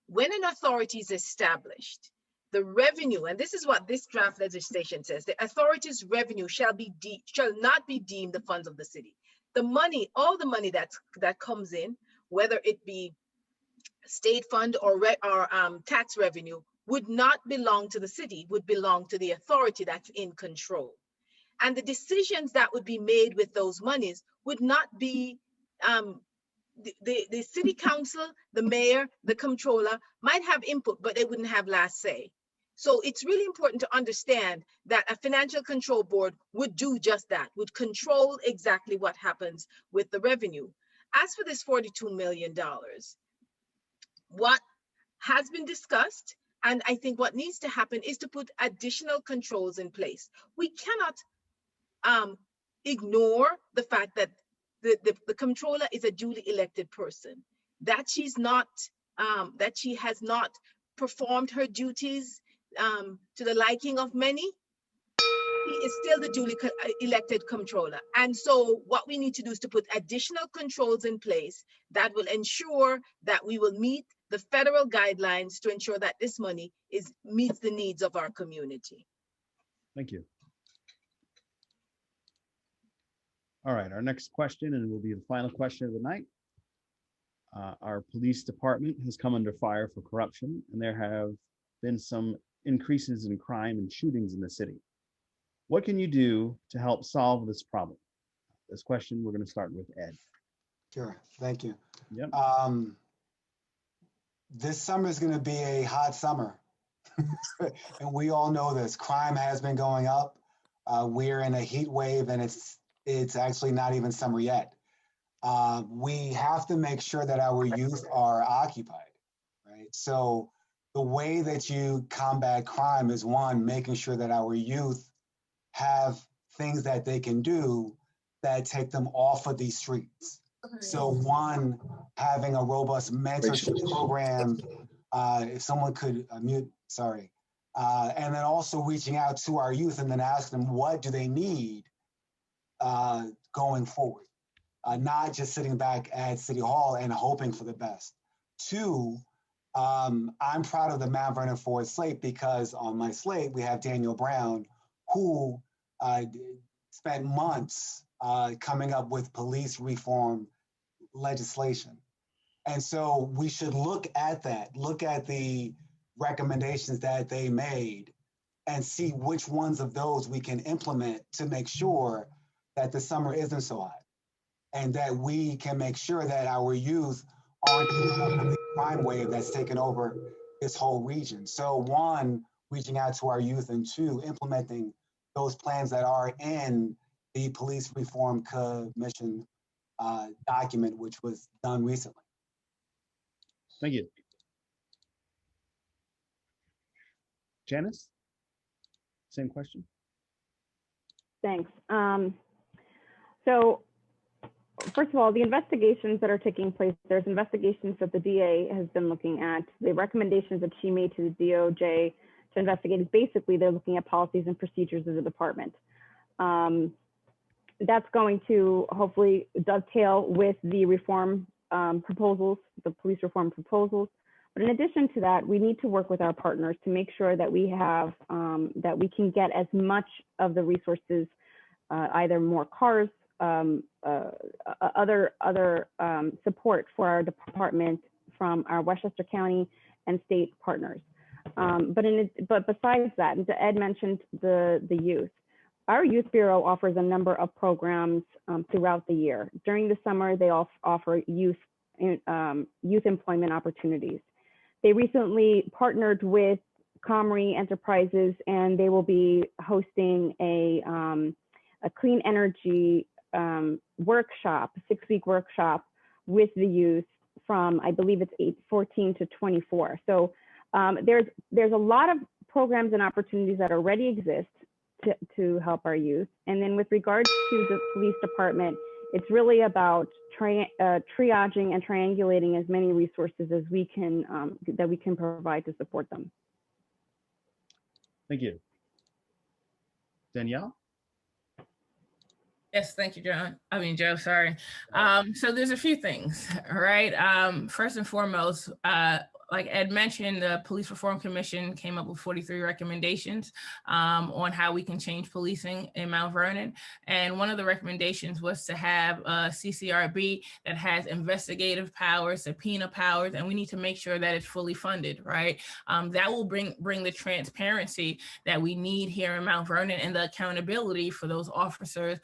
when an authority is established, the revenue, and this is what this draft legislation says, the authority's revenue shall not be deemed the funds of the city. The money, all the money that comes in, whether it be state fund or tax revenue, would not belong to the city, would belong to the authority that's in control. And the decisions that would be made with those monies would not be, the city council, the mayor, the comptroller might have input, but they wouldn't have last say. So it's really important to understand that a financial control board would do just that, would control exactly what happens with the revenue. As for this $42 million, what has been discussed, and I think what needs to happen, is to put additional controls in place. We cannot ignore the fact that the comptroller is a duly elected person, that she's not, that she has not performed her duties to the liking of many. He is still the duly elected comptroller. And so what we need to do is to put additional controls in place that will ensure that we will meet the federal guidelines to ensure that this money meets the needs of our community. Thank you. All right, our next question, and will be the final question of the night. Our police department has come under fire for corruption, and there have been some increases in crime and shootings in the city. What can you do to help solve this problem? This question, we're going to start with Ed. Sure, thank you. Yep. This summer is going to be a hot summer. And we all know this. Crime has been going up. We're in a heat wave, and it's actually not even summer yet. We have to make sure that our youth are occupied, right? So the way that you combat crime is, one, making sure that our youth have things that they can do that take them off of these streets. So one, having a robust mentorship program, if someone could mute, sorry. And then also reaching out to our youth and then asking them, what do they need going forward? Not just sitting back at City Hall and hoping for the best. Two, I'm proud of the Mount Vernon Forward slate, because on my slate, we have Daniel Brown, who spent months coming up with police reform legislation. And so we should look at that, look at the recommendations that they made, and see which ones of those we can implement to make sure that the summer isn't so hot, and that we can make sure that our youth aren't in the crime wave that's taken over this whole region. So one, reaching out to our youth, and two, implementing those plans that are in the Police Reform Commission document, which was done recently. Thank you. Janice, same question. Thanks. So first of all, the investigations that are taking place, there's investigations that the DA has been looking at. The recommendations that she made to the DOJ to investigate is basically they're looking at policies and procedures of the department. That's going to hopefully dovetail with the reform proposals, the police reform proposals. But in addition to that, we need to work with our partners to make sure that we have, that we can get as much of the resources, either more cars, other support for our department from our Westchester County and state partners. But besides that, and Ed mentioned the youth. Our Youth Bureau offers a number of programs throughout the year. During the summer, they offer youth employment opportunities. They recently partnered with Comrie Enterprises, and they will be hosting a clean energy workshop, 6-week workshop with the youth from, I believe it's 14 to 24. So there's a lot of programs and opportunities that already exist to help our youth. And then with regards to the police department, it's really about triaging and triangulating as many resources as we can, that we can provide to support them. Thank you. Danielle? Yes, thank you, Joe, sorry. So there's a few things, right? First and foremost, like Ed mentioned, the Police Reform Commission came up with 43 recommendations on how we can change policing in Mount Vernon. And one of the recommendations was to have a CCRB that has investigative powers, subpoena powers, and we need to make sure that it's fully funded, right? That will bring the transparency that we need here in Mount Vernon and the accountability for those officers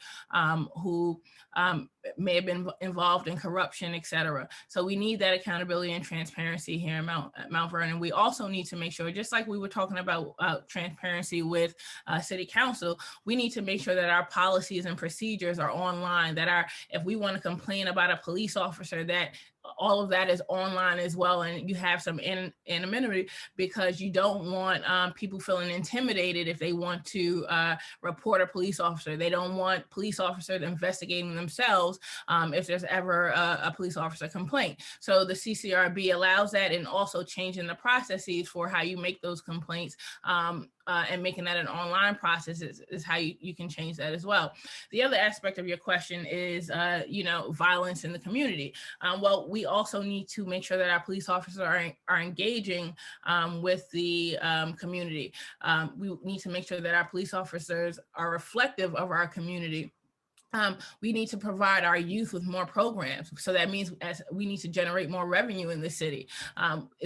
who may have been involved in corruption, et cetera. So we need that accountability and transparency here in Mount Vernon. We also need to make sure, just like we were talking about transparency with City Council, we need to make sure that our policies and procedures are online, that if we want to complain about a police officer, that all of that is online as well, and you have some anonymity, because you don't want people feeling intimidated if they want to report a police officer. They don't want police officers investigating themselves if there's ever a police officer complaint. So the CCRB allows that, and also changing the processes for how you make those complaints and making that an online process is how you can change that as well. The other aspect of your question is, violence in the community. Well, we also need to make sure that our police officers are engaging with the community. We need to make sure that our police officers are reflective of our community. We need to provide our youth with more programs. So that means we need to generate more revenue in the city.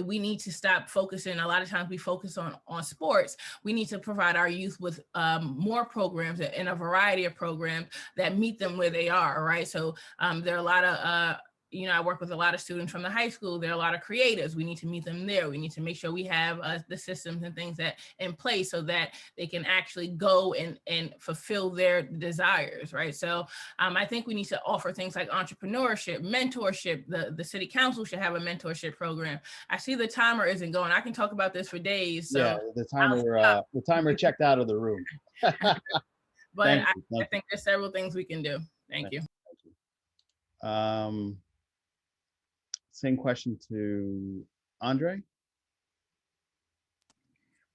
We need to stop focusing. A lot of times we focus on sports. We need to provide our youth with more programs and a variety of programs that meet them where they are, right? So there are a lot of I work with a lot of students from the high school. There are a lot of creatives. We need to meet them there. We need to make sure we have the systems and things that in place so that they can actually go and fulfill their desires, right? So I think we need to offer things like entrepreneurship, mentorship. The city council should have a mentorship program. I see the timer isn't going. I can talk about this for days. So yeah, the timer checked out of the room. But I think there's several things we can do. Thank you. Same question to Andre.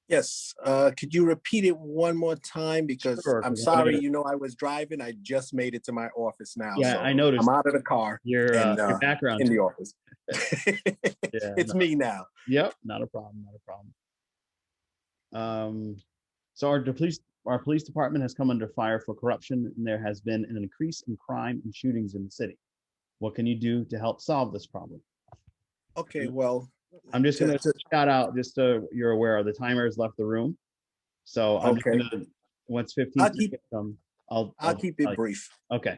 Yes, could you repeat it one more time? Because Sure, I'm sorry, I was driving. I just made it to my office now. Yeah, so I noticed. I'm out of the car. Your background in the office. Yeah, it's me now. Yep, not a problem. So our police department has come under fire for corruption, and there has been an increase in crime and shootings in the city. What can you do to help solve this problem? Okay, well, I'm just going to shout out, just so you're aware, the timer has left the room. So I'm just going to, once 15 seconds come. I'll keep it brief. Okay,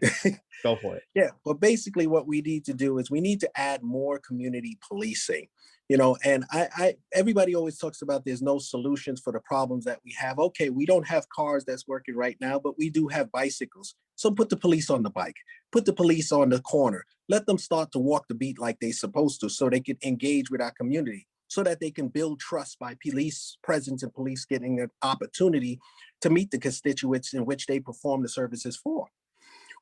go for it. Yeah, but basically what we need to do is we need to add more community policing, you know, and everybody always talks about there's no solutions for the problems that we have. Okay, we don't have cars that's working right now, but we do have bicycles. So put the police on the bike, put the police on the corner, let them start to walk the beat like they're supposed to so they can engage with our community, so that they can build trust by police presence and police getting an opportunity to meet the constituents in which they perform the services for.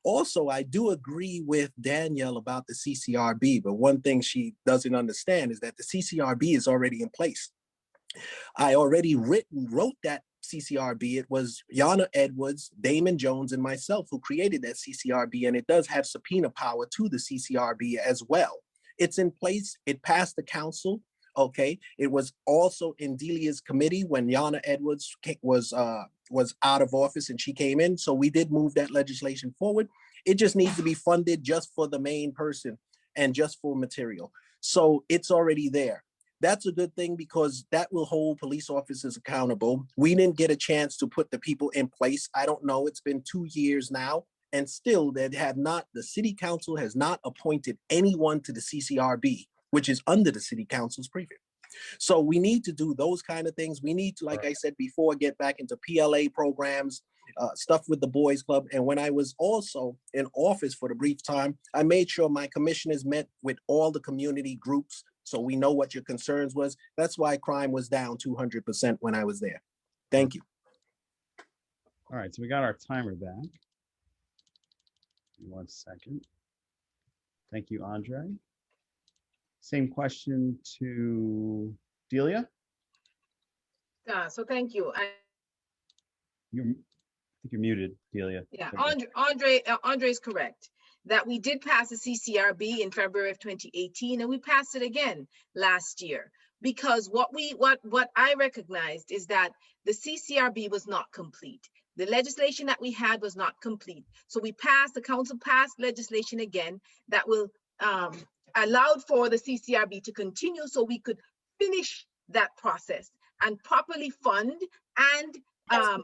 Also, I do agree with Danielle about the CCRB, but one thing she doesn't understand is that the CCRB is already in place. I already wrote that CCRB. It was Yana Edwards, Damon Jones, and myself who created that CCRB, and it does have subpoena power to the CCRB as well. It's in place. It passed the council. Okay. It was also in Delia's committee when Yana Edwards was out of office and she came in. So we did move that legislation forward. It just needs to be funded just for the main person and just for material. So it's already there. That's a good thing because that will hold police officers accountable. We didn't get a chance to put the people in place. I don't know, it's been 2 years now. And still the city council has not appointed anyone to the CCRB, which is under the city council's preview. So we need to do those kind of things. We need to, like I said before, get back into PLA programs, stuff with the boys club. And when I was also in office for the brief time, I made sure my commissioners met with all the community groups so we know what your concerns was. That's why crime was down 200% when I was there. Thank you. All right, so we got our timer back. 1 second. Thank you, Andre. Same question to Delia. So thank you. I think you're muted, Delia. Yeah, Andre is correct that we did pass the CCRB in February of 2018, and we passed it again last year because what I recognized is that the CCRB was not complete. The legislation that we had was not complete. So the council passed legislation again that will allowed for the CCRB to continue so we could finish that process and properly fund and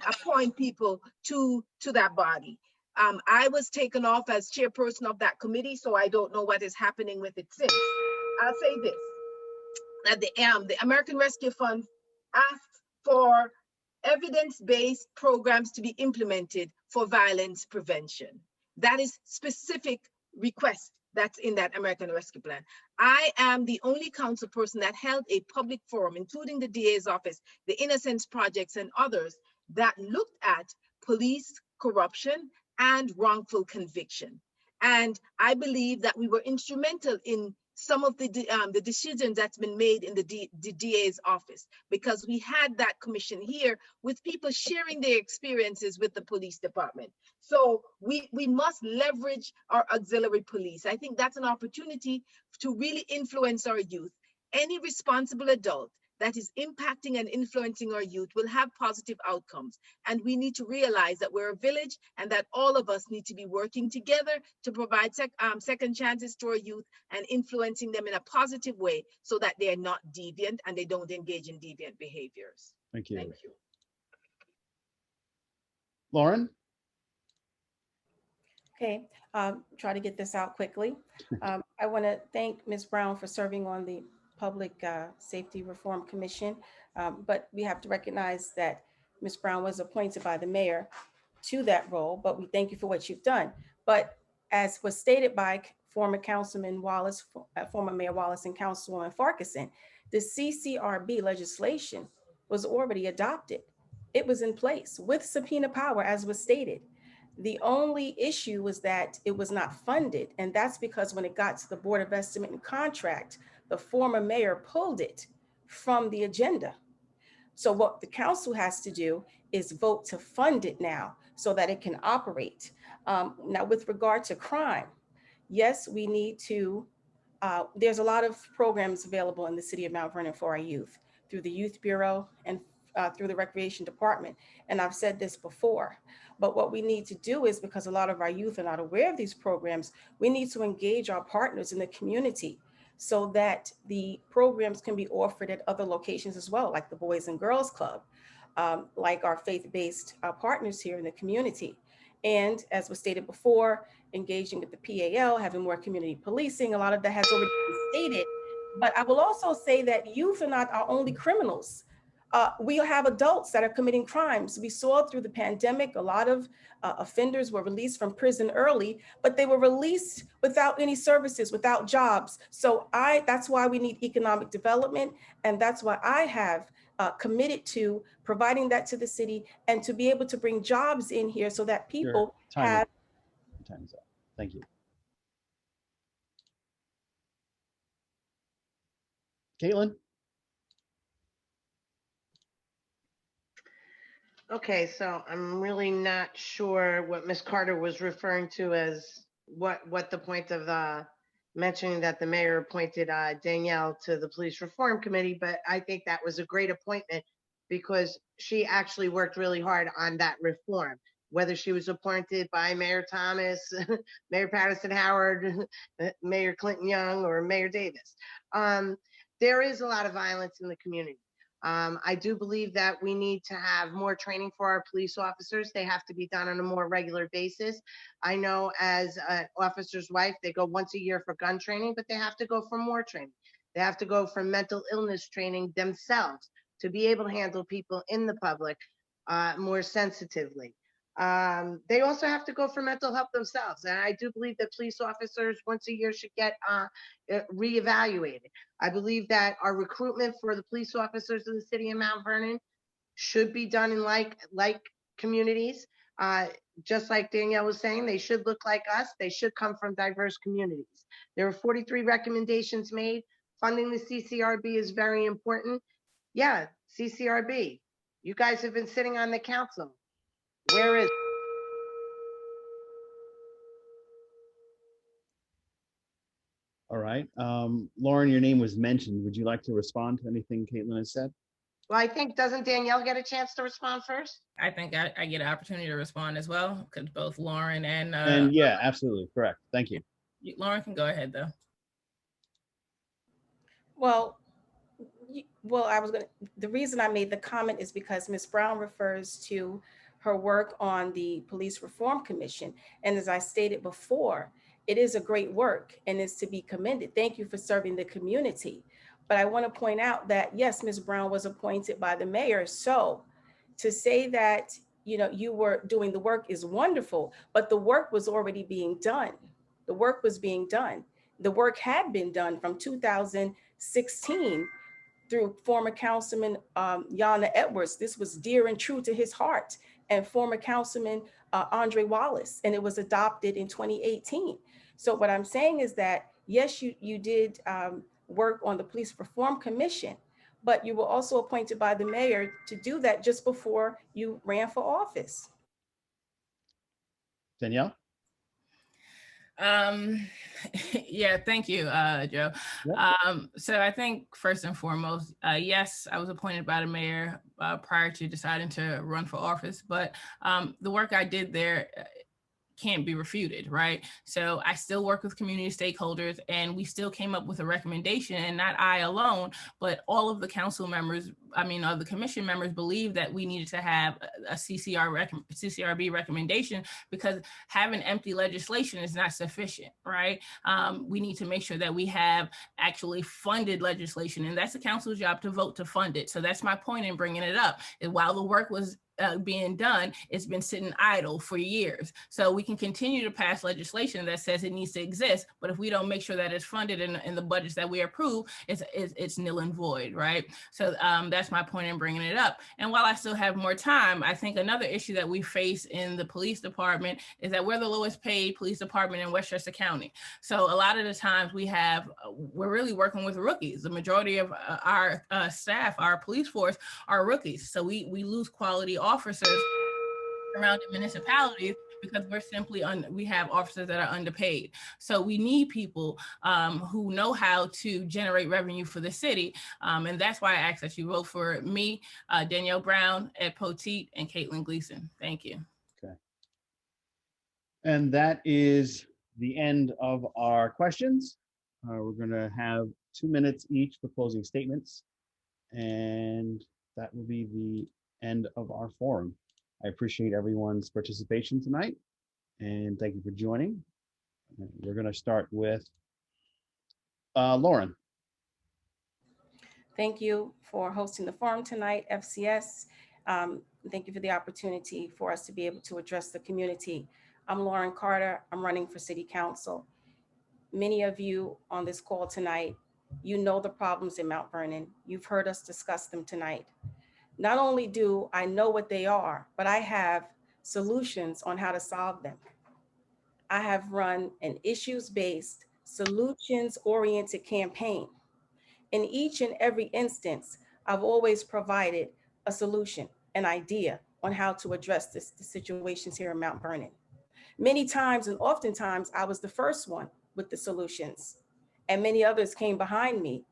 appoint people to that body. I was taken off as chairperson of that committee, so I don't know what is happening with it since. I'll say this, that the American Rescue Fund asked for evidence-based programs to be implemented for violence prevention. That is specific request that's in that American Rescue Plan. I am the only council person that held a public forum, including the DA's office, the Innocence Projects and others that looked at police corruption and wrongful conviction. And I believe that we were instrumental in some of the decisions that's been made in the DA's office, because we had that commission here with people sharing their experiences with the police department. So we must leverage our auxiliary police. I think that's an opportunity to really influence our youth. Any responsible adult that is impacting and influencing our youth will have positive outcomes. And we need to realize that we're a village and that all of us need to be working together to provide second chances to our youth and influencing them in a positive way so that they're not deviant and they don't engage in deviant behaviors. Thank you. Thank you. Lauren? Okay, try to get this out quickly. I want to thank Ms. Brown for serving on the Public Safety Reform Commission, but we have to recognize that Ms. Brown was appointed by the mayor to that role, but we thank you for what you've done. But as was stated by former Councilman Wallace, former Mayor Wallace and Councilwoman Farquharson, the CCRB legislation was already adopted. It was in place with subpoena power, as was stated. The only issue was that it was not funded. And that's because when it got to the Board of Estimate and Contract, the former mayor pulled it from the agenda. So what the council has to do is vote to fund it now so that it can operate. Now, with regard to crime, yes, we need to, there's a lot of programs available in the city of Mount Vernon for our youth through the Youth Bureau and through the Recreation Department. And I've said this before, but what we need to do is, because a lot of our youth are not aware of these programs, we need to engage our partners in the community so that the programs can be offered at other locations as well, like the Boys and Girls Club, like our faith-based partners here in the community. And as was stated before, engaging with the PAL, having more community policing, a lot of that has already been stated. But I will also say that youth are not our only criminals. We have adults that are committing crimes. We saw through the pandemic, a lot of offenders were released from prison early, but they were released without any services, without jobs. So that's why we need economic development. And that's why I have committed to providing that to the city and to be able to bring jobs in here so that people have. Time's up. Thank you. Caitlin? Okay, so I'm really not sure what Ms. Carter was referring to as what the point of mentioning that the mayor appointed Danielle to the Police Reform Committee, but I think that was a great appointment because she actually worked really hard on that reform, whether she was appointed by Mayor Thomas, Mayor Patterson Howard, Mayor Clinton Young, or Mayor Davis. There is a lot of violence in the community. I do believe that we need to have more training for our police officers. They have to be done on a more regular basis. I know as an officer's wife, they go once a year for gun training, but they have to go for more training. They have to go for mental illness training themselves to be able to handle people in the public more sensitively. They also have to go for mental health themselves. And I do believe that police officers once a year should get reevaluated. I believe that our recruitment for the police officers in the city of Mount Vernon should be done in like communities. Just like Danielle was saying, they should look like us. They should come from diverse communities. There were 43 recommendations made. Funding the CCRB is very important. Yeah, CCRB, you guys have been sitting on the council. Where is? All right. Lauren, your name was mentioned. Would you like to respond to anything Caitlin has said? Well, I think, doesn't Danielle get a chance to respond first? I think I get an opportunity to respond as well, because both Lauren and yeah, absolutely correct. Thank you. Lauren can go ahead though. Well, the reason I made the comment is because Ms. Brown refers to her work on the Police Reform Commission. And as I stated before, it is a great work and is to be commended. Thank you for serving the community. But I want to point out that, yes, Ms. Brown was appointed by the mayor. So to say that, you were doing the work is wonderful, but the work was already being done. The work was being done. The work had been done from 2016 through former Councilman Yana Edwards. This was dear and true to his heart, and former Councilman Andre Wallace, and it was adopted in 2018. So what I'm saying is that, yes, you did work on the Police Reform Commission, but you were also appointed by the mayor to do that just before you ran for office. Danielle? Yeah, thank you, Joe. Yep. So I think first and foremost, yes, I was appointed by the mayor prior to deciding to run for office, but the work I did there can't be refuted, right? So I still work with community stakeholders, and we still came up with a recommendation, and not I alone, but all of the council members, the commission members believe that we needed to have a CCRB recommendation, because having empty legislation is not sufficient, right? We need to make sure that we have actually funded legislation, and that's the council's job to vote to fund it. So that's my point in bringing it up. And while the work was being done, it's been sitting idle for years. So we can continue to pass legislation that says it needs to exist, but if we don't make sure that it's funded in the budgets that we approve, it's nil and void, right? So that's my point in bringing it up. And while I still have more time, I think another issue that we face in the police department is that we're the lowest paid police department in Westchester County. So a lot of the times we're really working with rookies. The majority of our staff, our police force, are rookies. So we lose quality officers around the municipalities because we have officers that are underpaid. So we need people who know how to generate revenue for the city. And that's why I ask that you vote for me, Danielle Brown, Ed Poteet, and Caitlin Gleason. Thank you. Okay. And that is the end of our questions. We're gonna have 2 minutes each for closing statements. And that will be the end of our forum. I appreciate everyone's participation tonight. And thank you for joining. We're going to start with Lauren. Thank you for hosting the forum tonight, FCS. Thank you for the opportunity for us to be able to address the community. I'm Lauren Carter. I'm running for City Council. Many of you on this call tonight, you know the problems in Mount Vernon. You've heard us discuss them tonight. Not only do I know what they are, but I have solutions on how to solve them. I have run an issues-based, solutions-oriented campaign. In each and every instance, I've always provided a solution, an idea on how to address the situations here in Mount Vernon. Many times and oftentimes, I was the first one with the solutions, and many others came behind me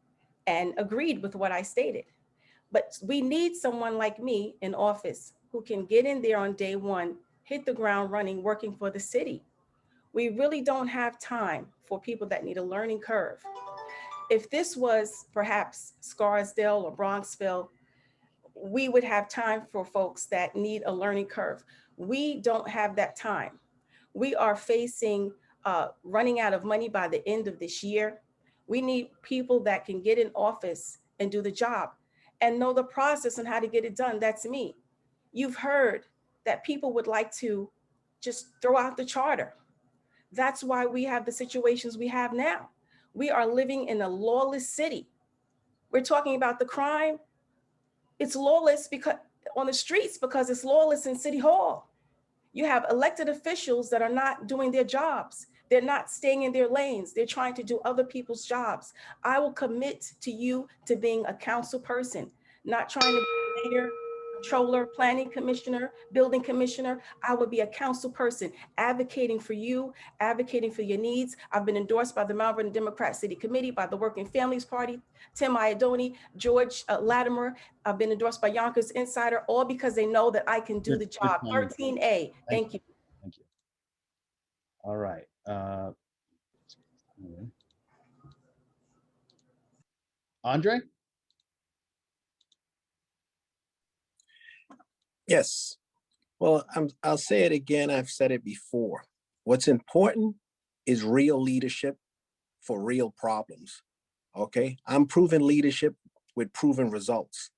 and agreed with what I stated. But we need someone like me in office who can get in there on day one, hit the ground running, working for the city. We really don't have time for people that need a learning curve. If this was perhaps Scarsdale or Bronxville, we would have time for folks that need a learning curve. We don't have that time. We are facing running out of money by the end of this year. We need people that can get in office and do the job and know the process and how to get it done. That's me. You've heard that people would like to just throw out the charter. That's why we have the situations we have now. We are living in a lawless city. We're talking about the crime. It's lawless because on the streets because it's lawless in City Hall. You have elected officials that are not doing their jobs. They're not staying in their lanes. They're trying to do other people's jobs. I will commit to you to being a council person, not trying to be mayor, controller, planning commissioner, building commissioner. I will be a council person advocating for you, advocating for your needs. I've been endorsed by the Mount Vernon Democrat City Committee, by the Working Families Party, Tim Iadoni, George Latimer. I've been endorsed by Yonkers Insider, all because they know that I can do the job. 13A. Thank you. Thank you. All right. Andre? Yes. Well, I'll say it again. I've said it before. What's important is real leadership for real problems. Okay. I'm proven leadership with proven results.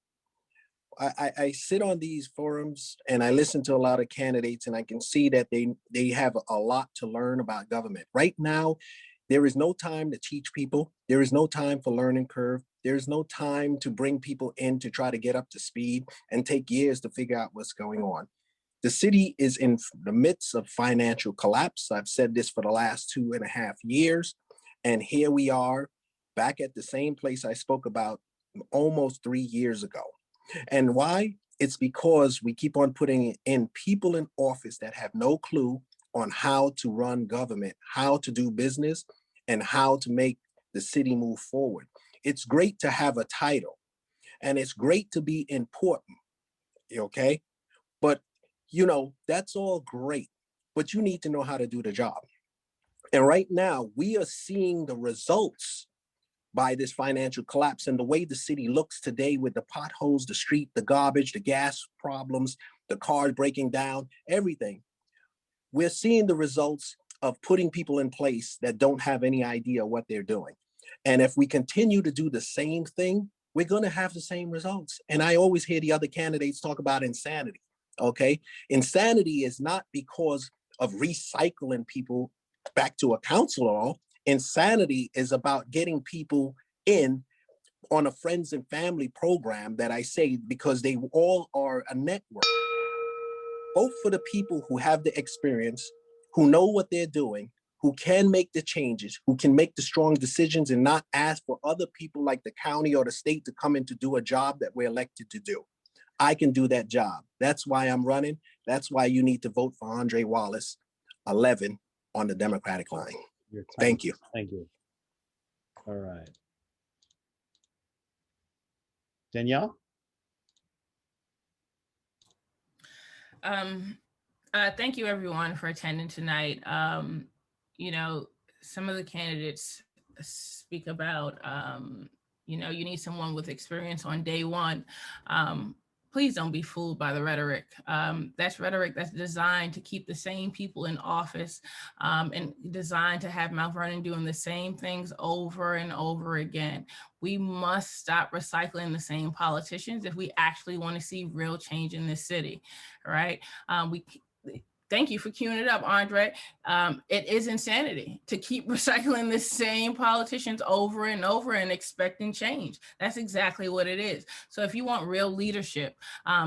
I sit on these forums and I listen to a lot of candidates and I can see that they have a lot to learn about government. Right now, there is no time to teach people. There is no time for learning curve. There's no time to bring people in to try to get up to speed and take years to figure out what's going on. The city is in the midst of financial collapse. I've said this for the last 2.5 years. And here we are back at the same place I spoke about almost 3 years ago. And why? It's because we keep on putting in people in office that have no clue on how to run government, how to do business, and how to make the city move forward. It's great to have a title and it's great to be important, okay? But, you know, that's all great, but you need to know how to do the job. And right now, we are seeing the results by this financial collapse and the way the city looks today with the potholes, the street, the garbage, the gas problems, the cars breaking down, everything. We're seeing the results of putting people in place that don't have any idea what they're doing. And if we continue to do the same thing, we're going to have the same results. And I always hear the other candidates talk about insanity, okay? Insanity is not because of recycling people back to a council at all. Insanity is about getting people in on a friends and family program that I say because they all are a network, both for the people who have the experience, who know what they're doing, who can make the changes, who can make the strong decisions and not ask for other people like the county or the state to come in to do a job that we're elected to do. I can do that job. That's why I'm running. That's why you need to vote for Andre Wallace, 11 on the Democratic line. Thank you. Thank you. All right. Danielle? Thank you everyone for attending tonight. You know, some of the candidates speak about, you know, you need someone with experience on day one. please don't be fooled by the rhetoric. That's rhetoric that's designed to keep the same people in office and designed to have Mount Vernon doing the same things over and over again. We must stop recycling the same politicians if we actually want to see real change in this city, right? Thank you for queuing it up, Andre. It is insanity to keep recycling the same politicians over and over and expecting change. That's exactly what it is. So if you want real leadership,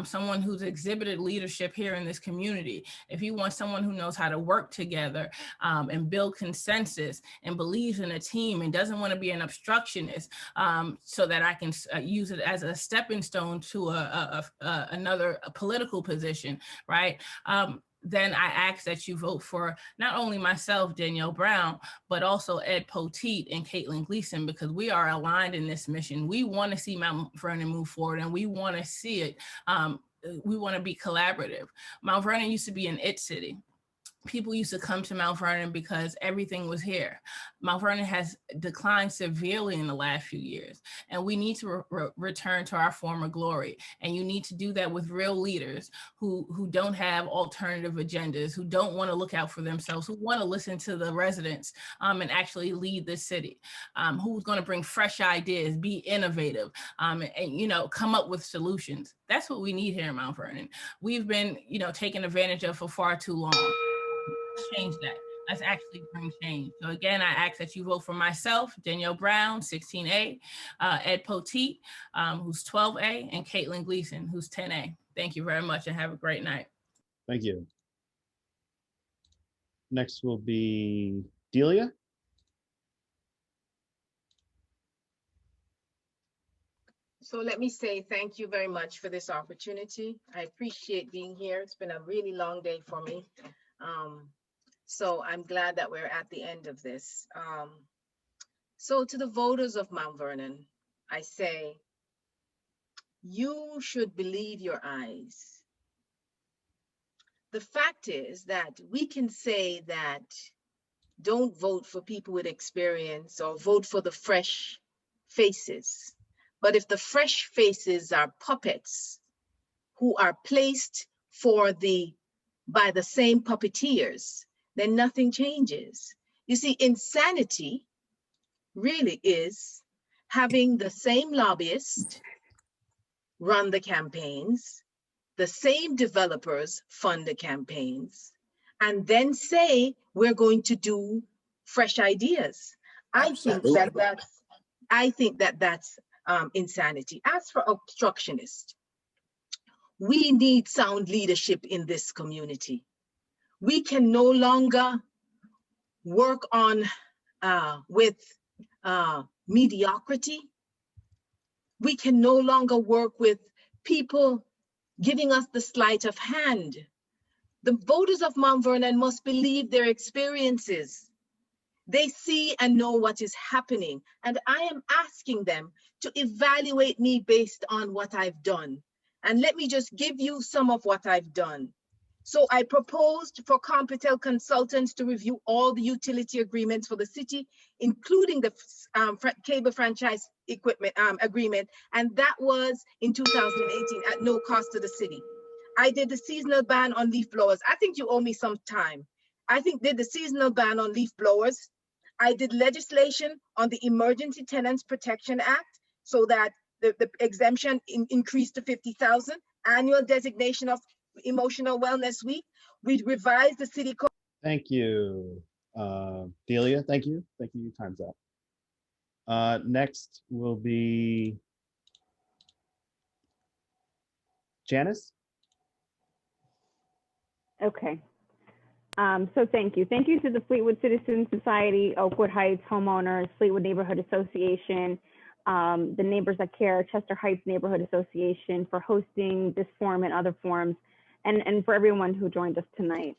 someone who's exhibited leadership here in this community, if you want someone who knows how to work together and build consensus and believes in a team and doesn't want to be an obstructionist so that I can use it as a stepping stone to another political position, right? Then I ask that you vote for not only myself, Danielle Brown, but also Ed Poteet and Caitlin Gleason, because we are aligned in this mission. We want to see Mount Vernon move forward, and we want to see it. We want to be collaborative. Mount Vernon used to be an it city. People used to come to Mount Vernon because everything was here. Mount Vernon has declined severely in the last few years, and we need to return to our former glory. And you need to do that with real leaders who don't have alternative agendas, who don't want to look out for themselves, who want to listen to the residents and actually lead the city, who's going to bring fresh ideas, be innovative, and come up with solutions. That's what we need here in Mount Vernon. We've been, taken advantage of for far too long. Change that. Let's actually bring change. So again, I ask that you vote for myself, Danielle Brown, 16A, Ed Poteet, who's 12A, and Caitlin Gleason, who's 10A. Thank you very much and have a great night. Thank you. Next will be Delia. So let me say thank you very much for this opportunity. I appreciate being here. It's been a really long day for me. So I'm glad that we're at the end of this. So to the voters of Mount Vernon, I say, you should believe your eyes. The fact is that we can say that don't vote for people with experience or vote for the fresh faces. But if the fresh faces are puppets who are placed by the same puppeteers, then nothing changes. You see, insanity really is having the same lobbyist run the campaigns, the same developers fund the campaigns, and then say we're going to do fresh ideas. I think that's insanity. As for obstructionists, we need sound leadership in this community. We can no longer work on with mediocrity. We can no longer work with people giving us the sleight of hand. The voters of Mount Vernon must believe their experiences. They see and know what is happening. And I am asking them to evaluate me based on what I've done. And let me just give you some of what I've done. So I proposed for Competel consultants to review all the utility agreements for the city, including the cable franchise equipment agreement. And that was in 2018 at no cost to the city. I did the seasonal ban on leaf blowers. I think you owe me some time. Did the seasonal ban on leaf blowers. I did legislation on the Emergency Tenants Protection Act so that the exemption increased to 50,000, annual designation of Emotional Wellness Week. We revised the city code. Thank you, Delia. Thank you. Thank you. Your time's up. Next will be Janice. Okay. So thank you. Thank you to the Fleetwood Citizen Society, Oakwood Heights Homeowners, Fleetwood Neighborhood Association, the Neighbors That Care, Chester Heights Neighborhood Association for hosting this forum and other forums, and for everyone who joined us tonight.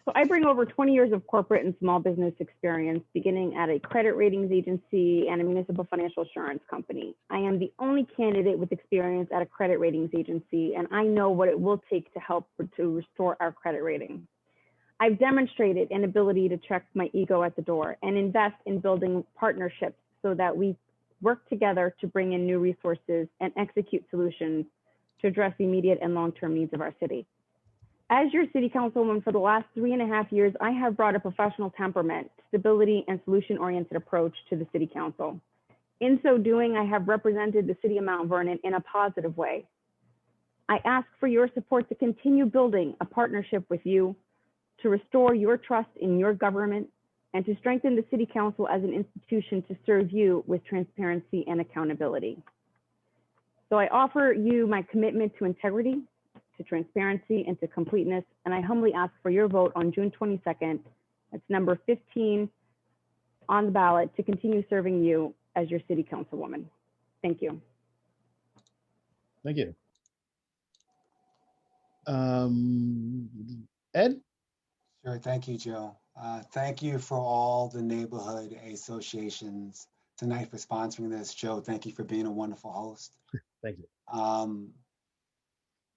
So I bring over 20 years of corporate and small business experience, beginning at a credit ratings agency and a municipal financial assurance company. I am the only candidate with experience at a credit ratings agency, and I know what it will take to help to restore our credit rating. I've demonstrated an ability to check my ego at the door and invest in building partnerships so that we work together to bring in new resources and execute solutions to address the immediate and long-term needs of our city. As your city councilwoman for the last 3.5 years, I have brought a professional temperament, stability, and solution-oriented approach to the city council. In so doing, I have represented the city of Mount Vernon in a positive way. I ask for your support to continue building a partnership with you, to restore your trust in your government, and to strengthen the city council as an institution to serve you with transparency and accountability. So I offer you my commitment to integrity, to transparency, and to completeness, and I humbly ask for your vote on June 22nd. That's number 15 on the ballot to continue serving you as your city councilwoman. Thank you. Thank you. Ed? Sure, thank you, Joe. Thank you for all the neighborhood associations tonight for sponsoring this. Joe, thank you for being a wonderful host. Thank you.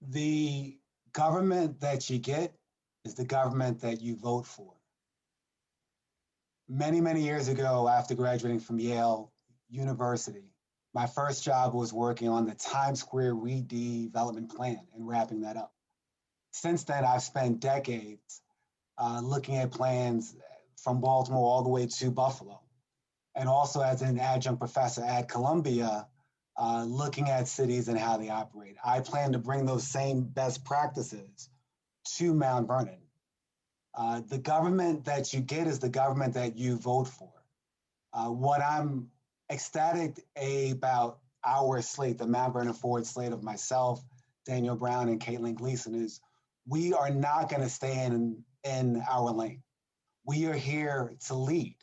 The government that you get is the government that you vote for. Many, many years ago, after graduating from Yale University, my first job was working on the Times Square redevelopment plan and wrapping that up. Since then, I've spent decades looking at plans from Baltimore all the way to Buffalo, and also as an adjunct professor at Columbia, looking at cities and how they operate. I plan to bring those same best practices to Mount Vernon. The government that you get is the government that you vote for. What I'm ecstatic about our slate, the Mount Vernon Forward slate of myself, Daniel Brown, and Caitlin Gleason, is we are not going to stay in our lane. We are here to lead.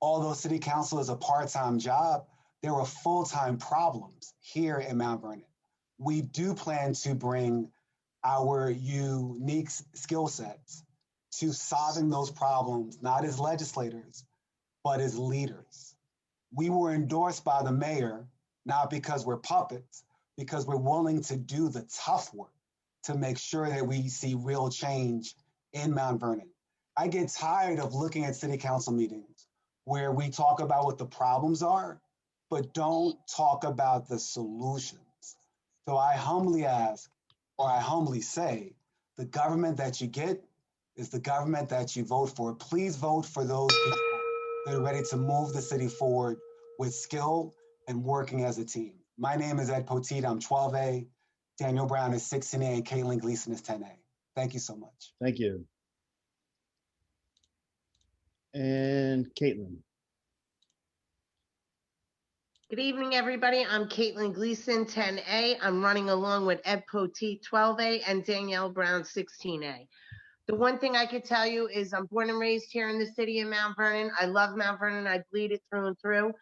Although city council is a part-time job, there are full-time problems here in Mount Vernon. We do plan to bring our unique skill sets to solving those problems, not as legislators, but as leaders. We were endorsed by the mayor, not because we're puppets, because we're willing to do the tough work to make sure that we see real change in Mount Vernon. I get tired of looking at city council meetings where we talk about what the problems are, but don't talk about the solutions. So I humbly ask, or I humbly say, the government that you get is the government that you vote for. Please vote for those people that are ready to move the city forward with skill and working as a team. My name is Ed Poteet, I'm 12A, Daniel Brown is 16A, and Caitlin Gleason is 10A. Thank you so much. Thank you. And Caitlin. Good evening, everybody. I'm Caitlin Gleason, 10A. I'm running along with Ed Poteet, 12A, and Danielle Brown, 16A. The one thing I could tell you is I'm born and raised here in the city of Mount Vernon. I love Mount Vernon. I bleed it through and through.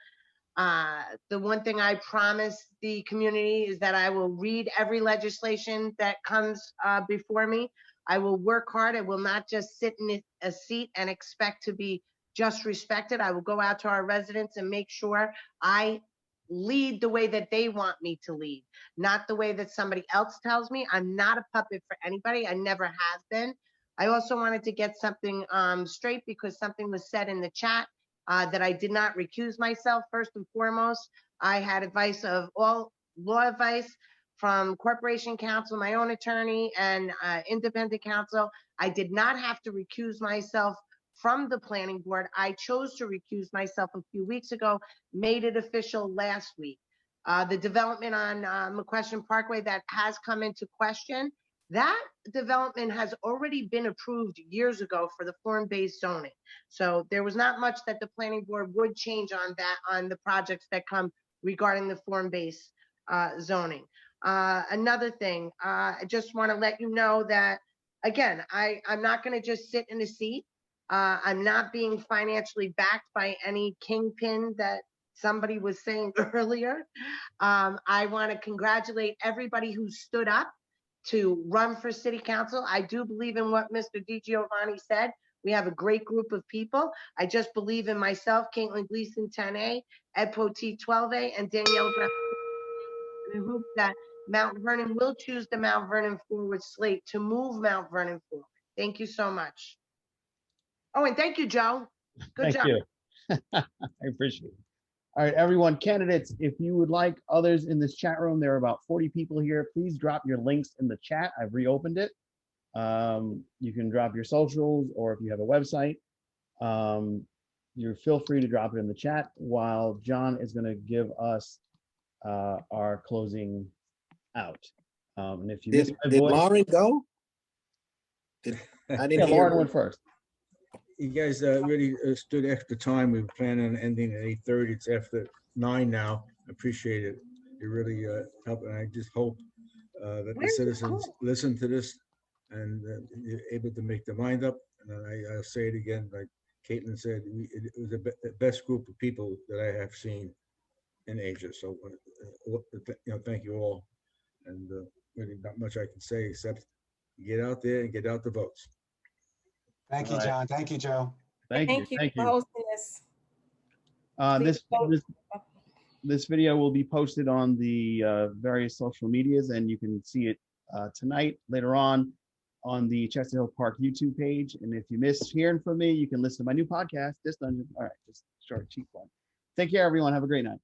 The one thing I promise the community is that I will read every legislation that comes before me. I will work hard. I will not just sit in a seat and expect to be just respected. I will go out to our residents and make sure I lead the way that they want me to lead, not the way that somebody else tells me. I'm not a puppet for anybody. I never have been. I also wanted to get something straight because something was said in the chat that I did not recuse myself. First and foremost, I had advice of all law advice from corporation counsel, my own attorney, and independent counsel. I did not have to recuse myself from the planning board. I chose to recuse myself a few weeks ago, made it official last week. The development on McQuestion Parkway that has come into question, that development has already been approved years ago for the form-based zoning. So there was not much that the planning board would change on that, on the projects that come regarding the form-based zoning. Another thing, I just want to let you know that, again, I'm not going to just sit in a seat. I'm not being financially backed by any kingpin that somebody was saying earlier. I want to congratulate everybody who stood up to run for city council. I do believe in what Mr. DiGiovanni said. We have a great group of people. I just believe in myself, Caitlin Gleason, 10A, Ed Poteet, 12A, and Danielle Brown. And I hope that Mount Vernon will choose the Mount Vernon Forward slate to move Mount Vernon forward. Thank you so much. Oh, and thank you, Joe. Good job. Thank you. I appreciate it. All right, everyone, candidates, if you would like others in this chat room, there are about 40 people here. Please drop your links in the chat. I've reopened it. You can drop your socials, or if you have a website, you feel free to drop it in the chat while John is going to give us our closing out. And if you missed my Did voice, Lauren go? I yeah, didn't hear. Lauren went first. You guys really stood extra time. We were planning on ending at 8:30. It's after 9 now. Appreciate it. You really helped, and I just hope that the citizens listen to this and you're able to make their mind up. And I'll say it again, like Caitlin said, it was the best group of people that I have seen in Asia. So, thank you all. And really not much I can say except get out there and get out the votes. Thank you, All right. John. Thank you, Joe. Thank you. Thank for you. hosting this. This video will be posted on the various social medias, and you can see it tonight, later on the Chester Hill Park YouTube page. And if you miss hearing from me, you can listen to my new podcast, This Dungeon. All right, just short, cheap one. Take care, everyone. Have a great night.